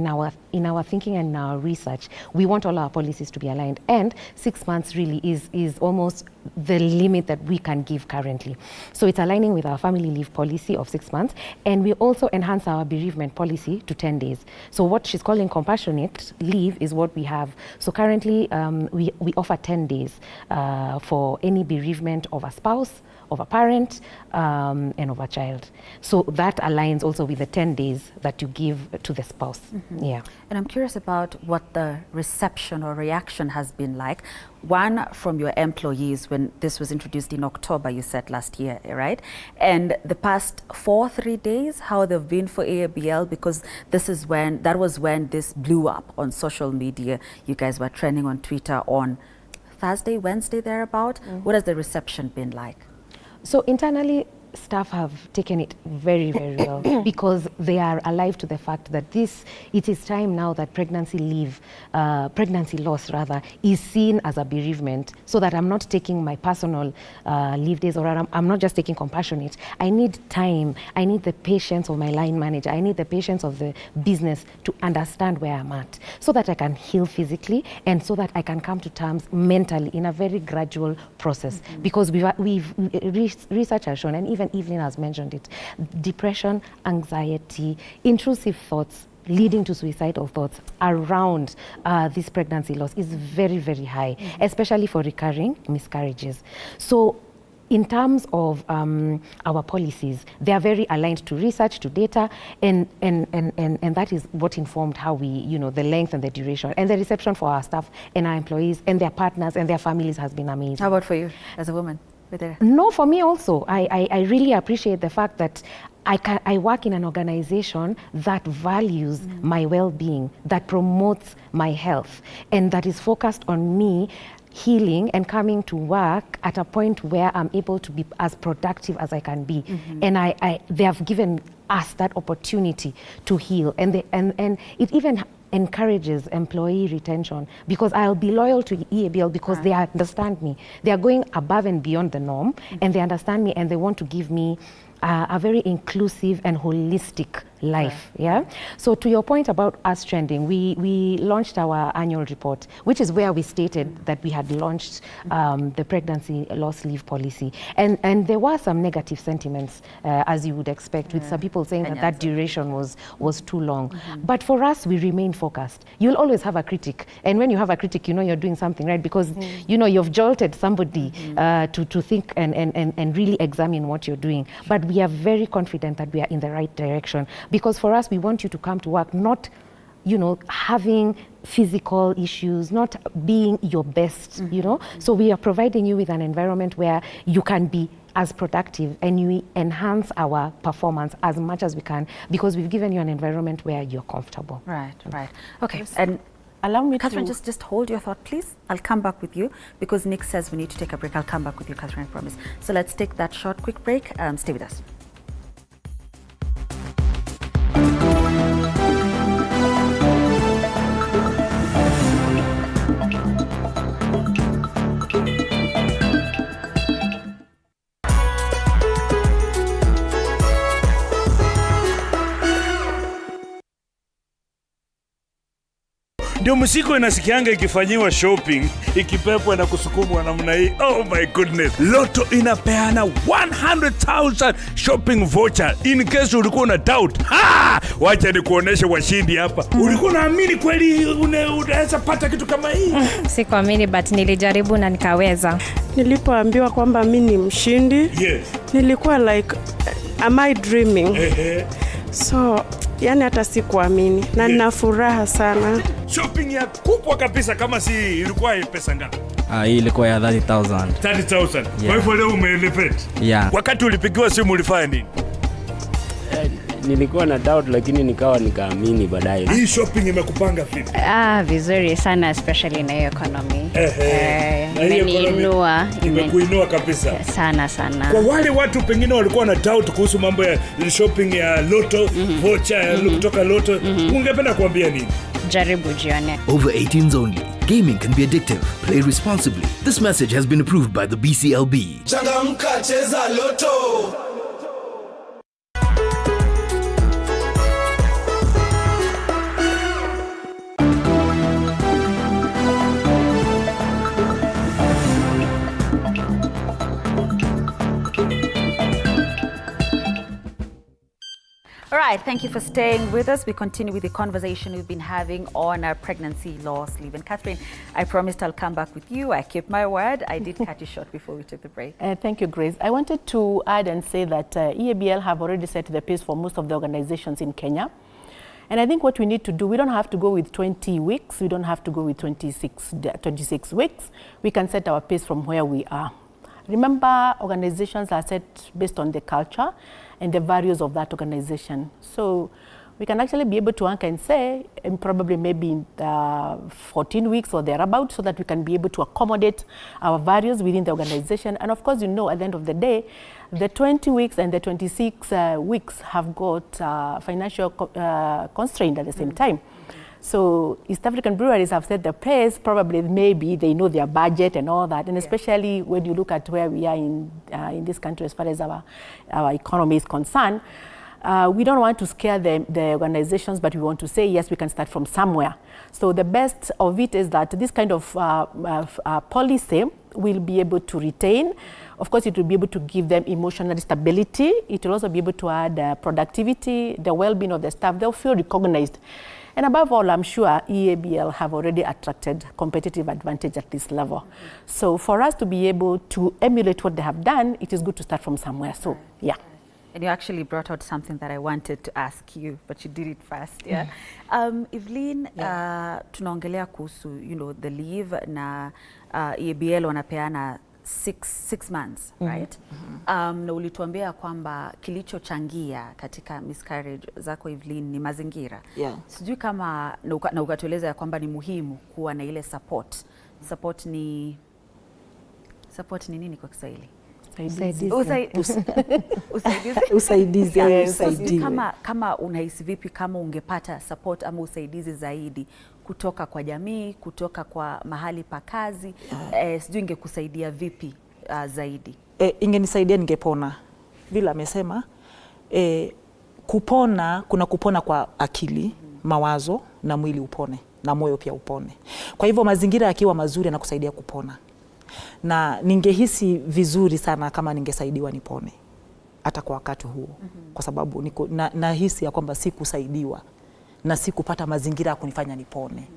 K: our thinking and in our research, we want all our policies to be aligned. And 6 months really is almost the limit that we can give currently. So it's aligning with our family leave policy of 6 months. And we also enhance our bereavement policy to 10 days. So what she's calling compassionate leave is what we have. So currently, we offer 10 days for any bereavement of a spouse, of a parent, and of a child. So that aligns also with the 10 days that you give to the spouse. Yeah.
A: And I'm curious about what the reception or reaction has been like. One, from your employees when this was introduced in October, you said last year, right? And the past 3 days, how they've been for AABL, because that was when this blew up on social media. You guys were trending on Twitter on Thursday, Wednesday, thereabout. What has the reception been like?
K: So internally, staff have taken it very, very well because they are alive to the fact that it is time now that pregnancy loss rather, is seen as a bereavement, so that I'm not taking my personal leave days, or I'm not just taking compassionate. I need time. I need the patience of my line manager. I need the patience of the business to understand where I'm at, so that I can heal physically and so that I can come to terms mentally in a very gradual process. Because research has shown, and even Evelyn has mentioned it, depression, anxiety, intrusive thoughts leading to suicidal thoughts around this pregnancy loss is very, very high, especially for recurring miscarriages. So in terms of our policies, they are very aligned to research, to data, and that is what informed how we, the length and the duration. And the reception for our staff and our employees and their partners and their families has been amazing.
A: How about for you as a woman?
K: No, for me also. I really appreciate the fact that I work in an organization that values my well-being, that promotes my health, and that is focused on me healing and coming to work at a point where I'm able to be as productive as I can be. And they have given us that opportunity to heal, and it even encourages employee retention, because I'll be loyal to EABL because they understand me. They are going above and beyond the norm, and they understand me, and they want to give me a very inclusive and holistic life. Yeah. So to your point about us trending, we launched our annual report, which is where we stated that we had launched the pregnancy loss leave policy, and there were some negative sentiments, as you would expect, with some people saying that duration was too long. But for us, we remain focused. You'll always have a critic, and when you have a critic, you know you're doing something right, because you've jolted somebody to think and really examine what you're doing. But we are very confident that we are in the right direction, because for us, we want you to come to work not, having physical issues, not being your best, So we are providing you with an environment where you can be as productive, and you enhance our performance as much as we can, because we've given you an environment where you're comfortable.
A: Right. Okay. And allow me, Catherine, just hold your thought, please. I'll come back with you, because Nick says we need to take a break. I'll come back with you, Catherine, I promise. So let's take that short, quick break. Stay with us.
P: Ndio msiko inasikianga ikifanyiwa shopping, ikipepwa na kusukumwa namna hii. Oh my goodness. Lotto inapeana 100,000 shopping voucher in case ulikuwa una doubt. Wacha nikuoneshe washindi hapa. Ulikuwa unaamini kweli unaweza pata kitu kama hii?
Q: Sikuamini but nilijaribu na nikaweza.
R: Nilipoambiwa kwamba mimi ni mshindi,
P: yes,
R: nilikuwa like am I dreaming? So yani hata sikuamini na nina furaha sana.
P: Shopping ya kubwa kabisa kama si ilikuwa pesa ngapi?
S: Hii ilikuwa ya 30,000.
P: 30,000. Yeah. Kwa hivyo leo umeelevate.
S: Yeah.
P: Wakati ulipigiwa simu ulifanya nini?
T: Nilikuwa na doubt lakini nikaamini baadaye.
P: Hii shopping imekupanga vipi?
Q: Vizuri sana especially na hiyo economy.
P: Imekuinua kabisa.
Q: Sana.
P: Kwa wale watu pengine walikuwa na doubt kuhusu mambo ya shopping ya Lotto, voucher kutoka Lotto, ungependa kuambia nini?
Q: Jaribu jione.
H: Over 18s only. Gaming can be addictive. Play responsibly. This message has been approved by the BCLB.
I: Changamka, cheza Lotto.
A: All right, thank you for staying with us. We continue with the conversation we've been having on our pregnancy loss leave. And Catherine, I promised I'll come back with you. I kept my word. I did cut you short before we took the break.
J: Thank you, Grace. I wanted to add and say that EABL have already set the pace for most of the organizations in Kenya. And I think what we need to do, we don't have to go with 20 weeks. We don't have to go with 26 weeks. We can set our pace from where we are. Remember, organizations are set based on the culture and the values of that organization. So we can actually be able to anchor and say, probably maybe in 14 weeks or thereabout, so that we can be able to accommodate our values within the organization. And of course, you know, at the end of the day, the 20 weeks and the 26 weeks have got financial constraint at the same time. So East African breweries have set the pace, probably maybe they know their budget and all that, and especially when you look at where we are in this country as far as our economy is concerned, we don't want to scare the organizations, but we want to say, yes, we can start from somewhere. So the best of it is that this kind of policy will be able to retain. Of course, it will be able to give them emotional stability. It will also be able to add productivity, the well-being of the staff. They'll feel recognized. And above all, I'm sure EABL have already attracted competitive advantage at this level. So for us to be able to emulate what they have done, it is good to start from somewhere. So, yeah.
A: And you actually brought out something that I wanted to ask you, but you did it first, yeah? Evelyn, tunaongelea kuhusu, you know, the leave na EABL wanapeana 6 months, right? Na ulituambia kwamba kilichochangia katika miscarriage zako Evelyn ni mazingira. Sijui kama na ukatueleza ya kwamba ni muhimu kuwa na ile support. Support ni nini kwa Kiswahili? Usaidizi. Kama unahisi vipi kama ungepata support ama usaidizi zaidi kutoka kwa jamii, kutoka kwa mahali pa kazi, sijui ingekusaidia vipi zaidi?
E: Ingenisaidia ningepona. Vile amesema, kupona, kuna kupona kwa akili, mawazo na mwili upone, na moyo pia upone. Kwa hivyo mazingira yakiwa mazuri yanakusaidia kupona. Na ningehisi vizuri sana kama ningesaidiwa nipone hata kwa wakati huo, kwa sababu nahisi ya kwamba sikusaidiwa na sikupata mazingira ya kunifanya nipone.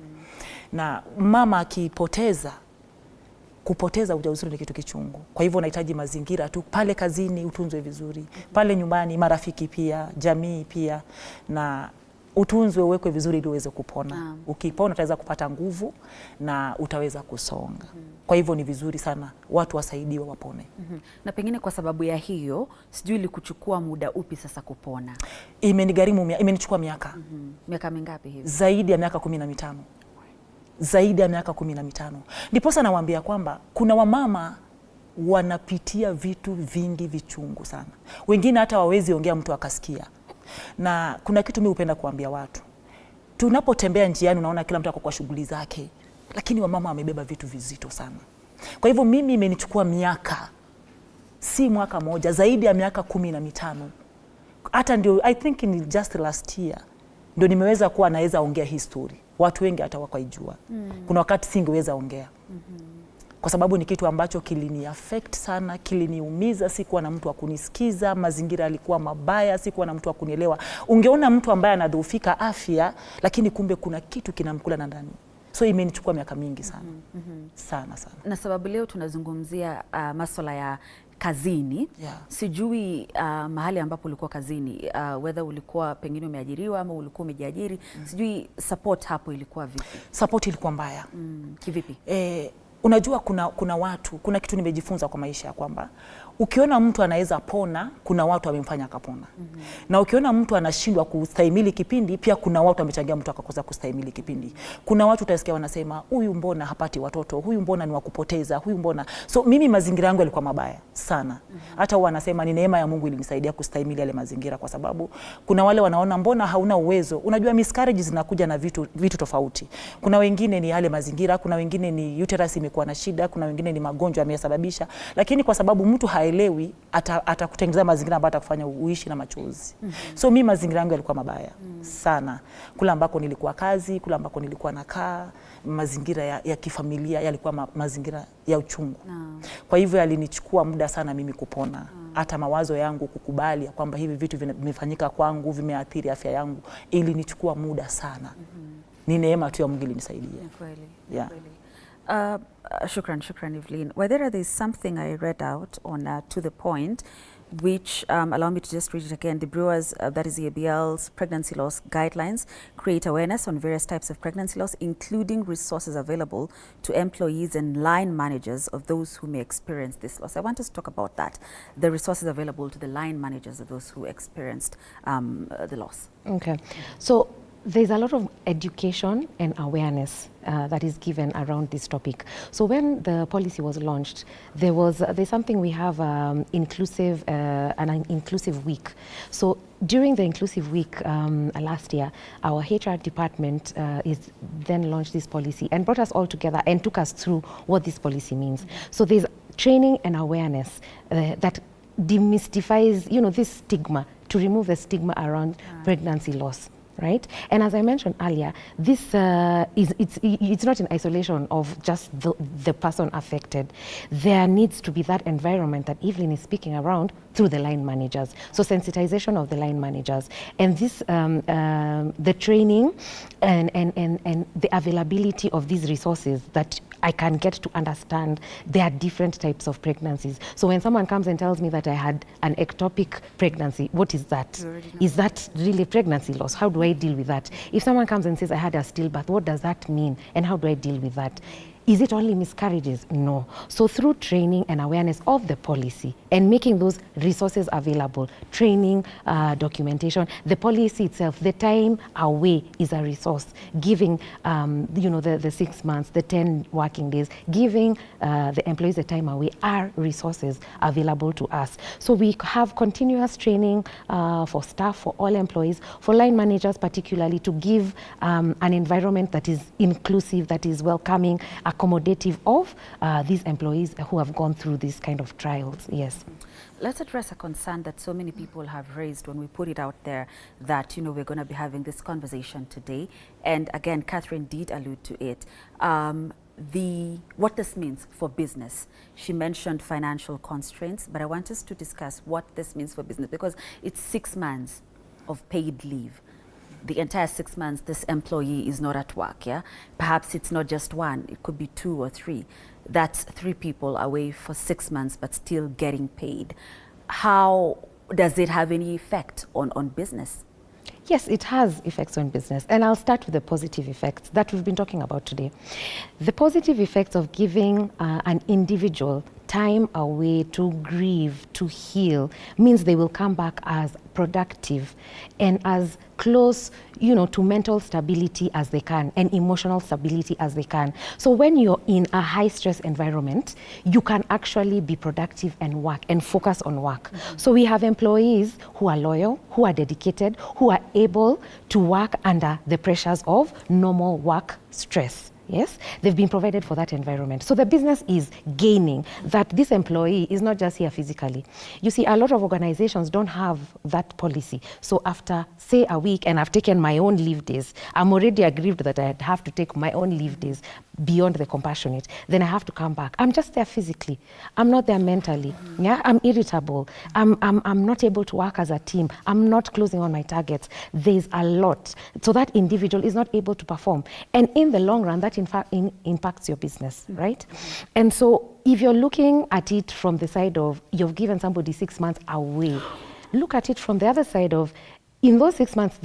E: Na mama akipoteza, kupoteza ujauzito ni kitu kichungu. Kwa hivyo unahitaji mazingira tu, pale kazini utunzwe vizuri, pale nyumbani, marafiki pia, jamii pia, na utunzwe, uwekwe vizuri ili uweze kupona. Ukipona utaweza kupata nguvu na utaweza kusonga. Kwa hivyo ni vizuri sana watu wasaidiwe wapone.
A: Na pengine kwa sababu ya hiyo, sijui ilikuchukua muda upi sasa kupona?
E: Imenichukua miaka.
A: Miaka mingapi hivi?
E: Zaidi ya miaka 15. Zaidi ya miaka 15. Ndiposa nawaambia kwamba kuna wamama wanapitia vitu vingi vichungu sana. Wengine hata wawezi ongea mtu akasikia. Na kuna kitu mimi hupenda kuambia watu. Tunapotembea njiani unaona kila mtu ako kwa shughuli zake, lakini wamama wamebeba vitu vizito sana. Kwa hivyo mimi imenichukua miaka, si mwaka moja, zaidi ya miaka 15. Hata ndio I think in just last year ndio nimeweza kuwa naweza ongea hii story. watu wengi hata wakaijua. Kuna wakati singeweza ongea kwa sababu ni kitu ambacho kilini affect sana, kiliniumiza. Sikuwa na mtu wa kunisikiza, mazingira yalikuwa mabaya, sikuwa na mtu wa kunielewa. Ungeona mtu ambaye anadhoofika afya, lakini kumbe kuna kitu kinamkula na ndani. So imenichukua miaka mingi sana. Sana.
A: Na sababu leo tunazungumzia masuala ya kazini. Sijui mahali ambapo ulikuwa kazini, whether ulikuwa pengine umeajiriwa ama ulikuwa umejiajiri. Sijui support hapo ilikuwa vipi?
E: Support ilikuwa mbaya.
A: Kivipi?
E: Unajua kuna watu, kuna kitu nimejifunza kwa maisha ya kwamba ukiona mtu anaweza pona, kuna watu wamemfanya akapona. Na ukiona mtu anashindwa kustahimili kipindi, pia kuna watu wamechangia mtu akakosa kustahimili kipindi. Kuna watu utasikia wanasema, huyu mbona hapati watoto, huyu mbona ni wa kupoteza, huyu mbona. So mimi mazingira yangu yalikuwa mabaya sana. Hata huwa wanasema ni neema ya Mungu ilinisaidia kustahimili yale mazingira, kwa sababu kuna wale wanaona mbona hauna uwezo. Unajua miscarriages zinakuja na vitu tofauti. Kuna wengine ni yale mazingira, kuna wengine ni uterus imekuwa na shida, kuna wengine ni magonjwa yamesababisha, lakini kwa sababu mtu haelewi atakutengeneza mazingira ambayo atakufanya uishi na machozi. So mimi mazingira yangu yalikuwa mabaya sana. Kula ambako nilikuwa kazi, kula ambako nilikuwa nakaa, mazingira ya kifamilia yalikuwa mazingira ya uchungu. Kwa hivyo yalinichukua muda sana mimi kupona. Hata mawazo yangu kukubali ya kwamba hivi vitu vimefanyika kwangu, vimeathiri afya yangu, ilinichukua muda sana. Ni neema tu ya Mungu ilinisaidia.
A: Yeah. Shukran Evelyn. Whether there is something I read out on To The Point, which, allow me to just read it again, the Brewers, that is EABL's pregnancy loss guidelines, create awareness on various types of pregnancy loss, including resources available to employees and line managers of those who may experience this loss. I want us to talk about that, the resources available to the line managers of those who experienced the loss.
K: Okay, so there's a lot of education and awareness that is given around this topic. So when the policy was launched, there's something we have an inclusive week. So during the inclusive week last year, our HR department is then launched this policy and brought us all together and took us through what this policy means. So there's training and awareness that demystifies, this stigma, to remove the stigma around pregnancy loss. Right? And as I mentioned earlier, this it's not in isolation of just the person affected. There needs to be that environment that Evelyn is speaking around through the line managers. So sensitization of the line managers, and this the training and the availability of these resources that I can get to understand there are different types of pregnancies. So when someone comes and tells me that I had an ectopic pregnancy, what is that? Is that really pregnancy loss? How do I deal with that? If someone comes and says I had a stillbirth, what does that mean? And how do I deal with that? Is it only miscarriages? No. So through training and awareness of the policy and making those resources available, training, documentation, the policy itself, the time away is a resource, giving the 6 months, the 10 working days, giving the employees the time away are resources available to us. So we have continuous training for staff, for all employees, for line managers particularly, to give an environment that is inclusive, that is welcoming, accommodative of these employees who have gone through these kind of trials. Yes.
A: Let's address a concern that so many people have raised when we put it out there that, we're going to be having this conversation today. And again, Catherine did allude to it. What this means for business. She mentioned financial constraints, but I want us to discuss what this means for business, because it's 6 months of paid leave. The entire 6 months this employee is not at work, yeah? Perhaps it's not just one, it could be 2 or 3. That's 3 people away for 6 months but still getting paid. How does it have any effect on business?
K: Yes, it has effects on business. And I'll start with the positive effects that we've been talking about today. The positive effects of giving an individual time away to grieve, to heal, means they will come back as productive and as close, to mental stability as they can and emotional stability as they can. So when you're in a high stress environment, you can actually be productive and work and focus on work. So we have employees who are loyal, who are dedicated, who are able to work under the pressures of normal work stress. Yes, they've been provided for that environment. So the business is gaining that this employee is not just here physically. You see, a lot of organizations don't have that policy. So after, say, a week, and I've taken my own leave days, I'm already aggrieved that I'd have to take my own leave days beyond the compassionate. Then I have to come back. I'm just there physically. I'm not there mentally. Yeah, I'm irritable. I'm not able to work as a team. I'm not closing on my targets. There's a lot. So that individual is not able to perform. And in the long run, that in fact impacts your business, right? And so if you're looking at it from the side of you've given somebody 6 months away, look at it from the other side of in those 6 months,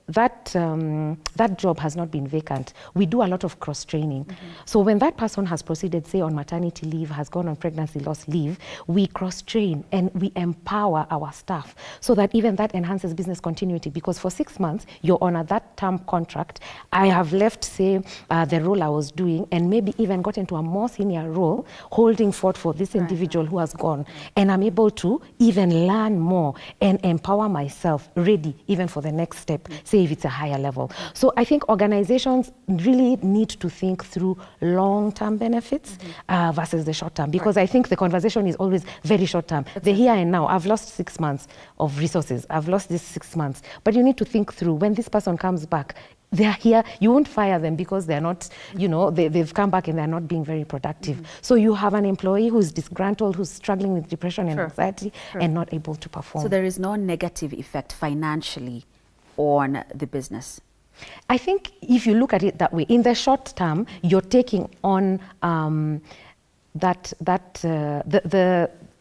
K: that job has not been vacant. We do a lot of cross-training. So when that person has proceeded, say, on maternity leave, has gone on pregnancy loss leave, we cross-train and we empower our staff so that even that enhances business continuity, because for 6 months, you're on that term contract. I have left, say, the role I was doing and maybe even got into a more senior role, holding fort for this individual who has gone. And I'm able to even learn more and empower myself ready even for the next step. Say if it's a higher level. So I think organizations really need to think through long-term benefits versus the short-term, because I think the conversation is always very short-term. The here and now, I've lost 6 months of resources. I've lost this 6 months. But you need to think through when this person comes back, they're here, you won't fire them because they're not, you know, they've come back and they're not being very productive. So you have an employee who's disgruntled, who's struggling with depression and anxiety and not able to perform.
A: So there is no negative effect financially on the business?
K: I think if you look at it that way, in the short term, you're taking on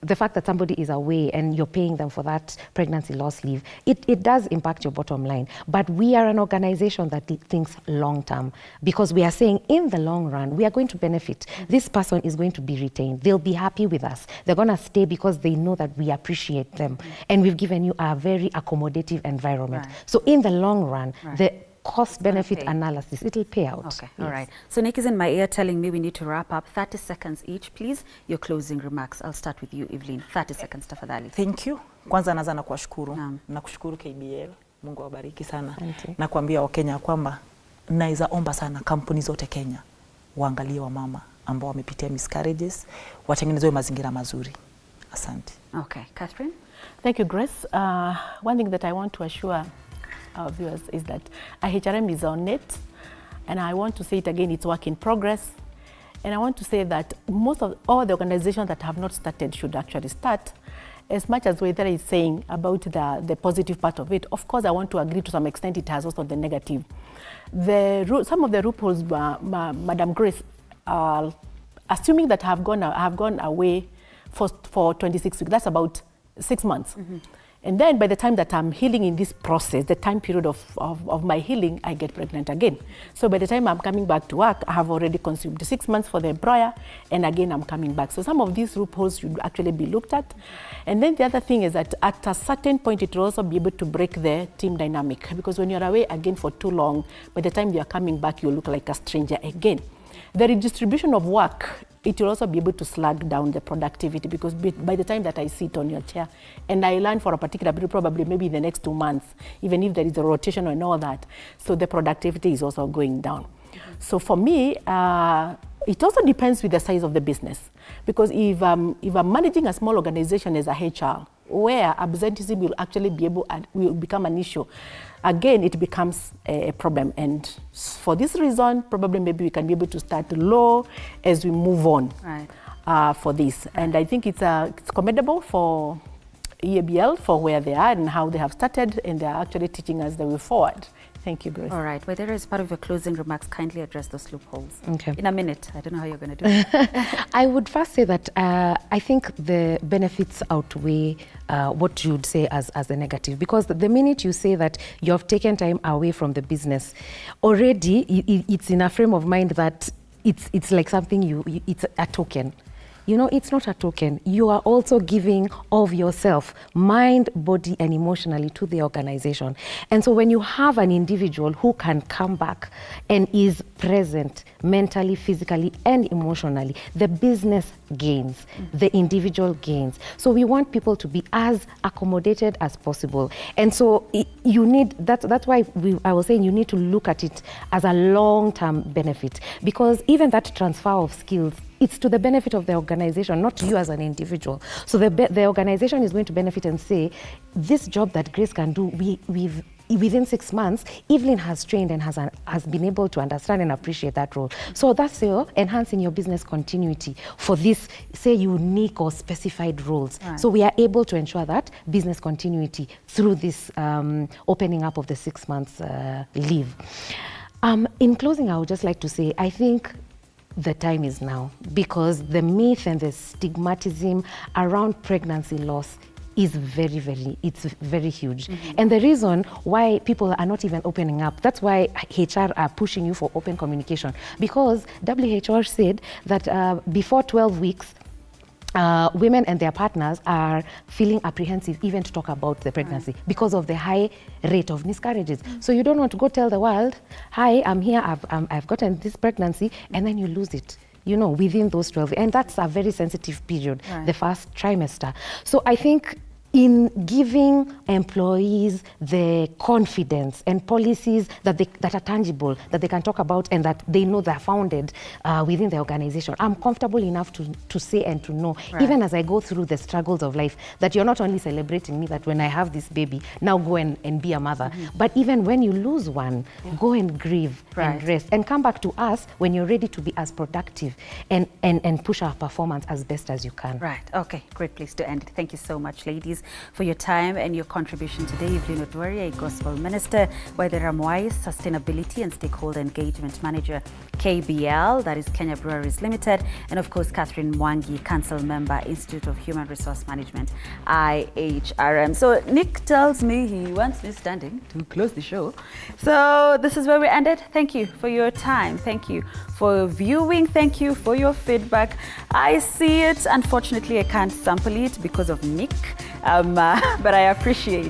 K: the fact that somebody is away and you're paying them for that pregnancy loss leave, it does impact your bottom line. But we are an organization that thinks long term, because we are saying in the long run, we are going to benefit. This person is going to be retained. They'll be happy with us. They're going to stay because they know that we appreciate them. And we've given you a very accommodative environment. So in the long run, the cost-benefit analysis, it'll pay out.
A: Okay, all right. So Nick is in my ear telling me we need to wrap up. 30 seconds each, please. Your closing remarks. I'll start with you, Evelyn. 30 seconds, tafadhali.
E: Thank you. Kwanza naanza na kuwashukuru. Nakushukuru KBL. Mungu awabariki sana. Na kuambia Wakenya kwamba naweza omba sana kampuni zote Kenya waangalie wamama ambao wamepitia miscarriages, watengenezewe mazingira mazuri. Asante.
A: Okay, Catherine.
J: Thank you, Grace. One thing that I want to assure our viewers is that IHRM is on it, and I want to say it again, it's work in progress. And I want to say that most of all the organizations that have not started should actually start. As much as Weather is saying about the positive part of it, of course I want to agree to some extent it has also the negative. Some of the loopholes, Madam Grace, assuming that have gone away for 26 weeks, that's about 6 months. And then by the time that I'm healing in this process, the time period of my healing, I get pregnant again. So by the time I'm coming back to work, I have already consumed 6 months for the employer, and again I'm coming back. So some of these loopholes should actually be looked at. And then the other thing is that at a certain point, it will also be able to break the team dynamic, because when you're away again for too long, by the time you're coming back, you look like a stranger again. The redistribution of work, it will also be able to slug down the productivity, because by the time that I sit on your chair and I learn for a particular period, probably maybe the next 2 months, even if there is a rotation and all that, so the productivity is also going down. So for me, it also depends with the size of the business, because if I'm managing a small organization as a HR, where absenteeism will actually will become an issue, again, it becomes a problem. And for this reason, probably maybe we can be able to start low as we move on for this. And I think it's commendable for EABL for where they are and how they have started, and they're actually teaching us the way forward. Thank you, Grace.
A: All right. Well, there is part of your closing remarks. Kindly address those loopholes.
K: Okay.
A: In a minute. I don't know how you're going to do it.
K: I would first say that I think the benefits outweigh what you would say as a negative, because the minute you say that you have taken time away from the business, already it's in a frame of mind that it's like something it's a token. You know, it's not a token. You are also giving of yourself, mind, body, and emotionally to the organization. And so when you have an individual who can come back and is present mentally, physically, and emotionally, the business gains, the individual gains. So we want people to be as accommodated as possible. And so you need, that's why I was saying you need to look at it as a long-term benefit, because even that transfer of skills, it's to the benefit of the organization, not you as an individual. So the organization is going to benefit and say, this job that Grace can do, within 6 months, Evelyn has trained and has been able to understand and appreciate that role. So that's enhancing your business continuity for this, say, unique or specified roles.
A: Right.
K: So we are able to ensure that business continuity through this opening up of the 6 months leave. In closing, I would just like to say, I think the time is now, because the myth and the stigmatism around pregnancy loss is very, very huge. And the reason why people are not even opening up, that's why HR are pushing you for open communication, because WHO said that before 12 weeks, women and their partners are feeling apprehensive even to talk about the pregnancy because of the high rate of miscarriages. So you don't want to go tell the world, hi, I'm here, I've gotten this pregnancy, and then you lose it, you know, within those 12. And that's a very sensitive period, the first trimester. So I think in giving employees the confidence and policies that are tangible, that they can talk about and that they know they're founded within the organization, I'm comfortable enough to say and to know, even as I go through the struggles of life, that you're not only celebrating me that when I have this baby, now go and be a mother, but even when you lose one, go and grieve and rest and come back to us when you're ready to be as productive and push our performance as best as you can.
A: Right. Okay. Great place to end it. Thank you so much, ladies, for your time and your contribution today. Evelyn Odwori, a Gospel Minister, Waithera Mwai, Sustainability and Stakeholder Engagement Manager, KBL, that is Kenya Breweries Limited, and of course, Catherine Mwangi, Council Member, Institute of Human Resource Management, IHRM. So Nick tells me he wants me standing to close the show. So this is where we ended. Thank you for your time. Thank you for viewing. Thank you for your feedback. I see it. Unfortunately, I can't sample it because of Nick. But I appreciate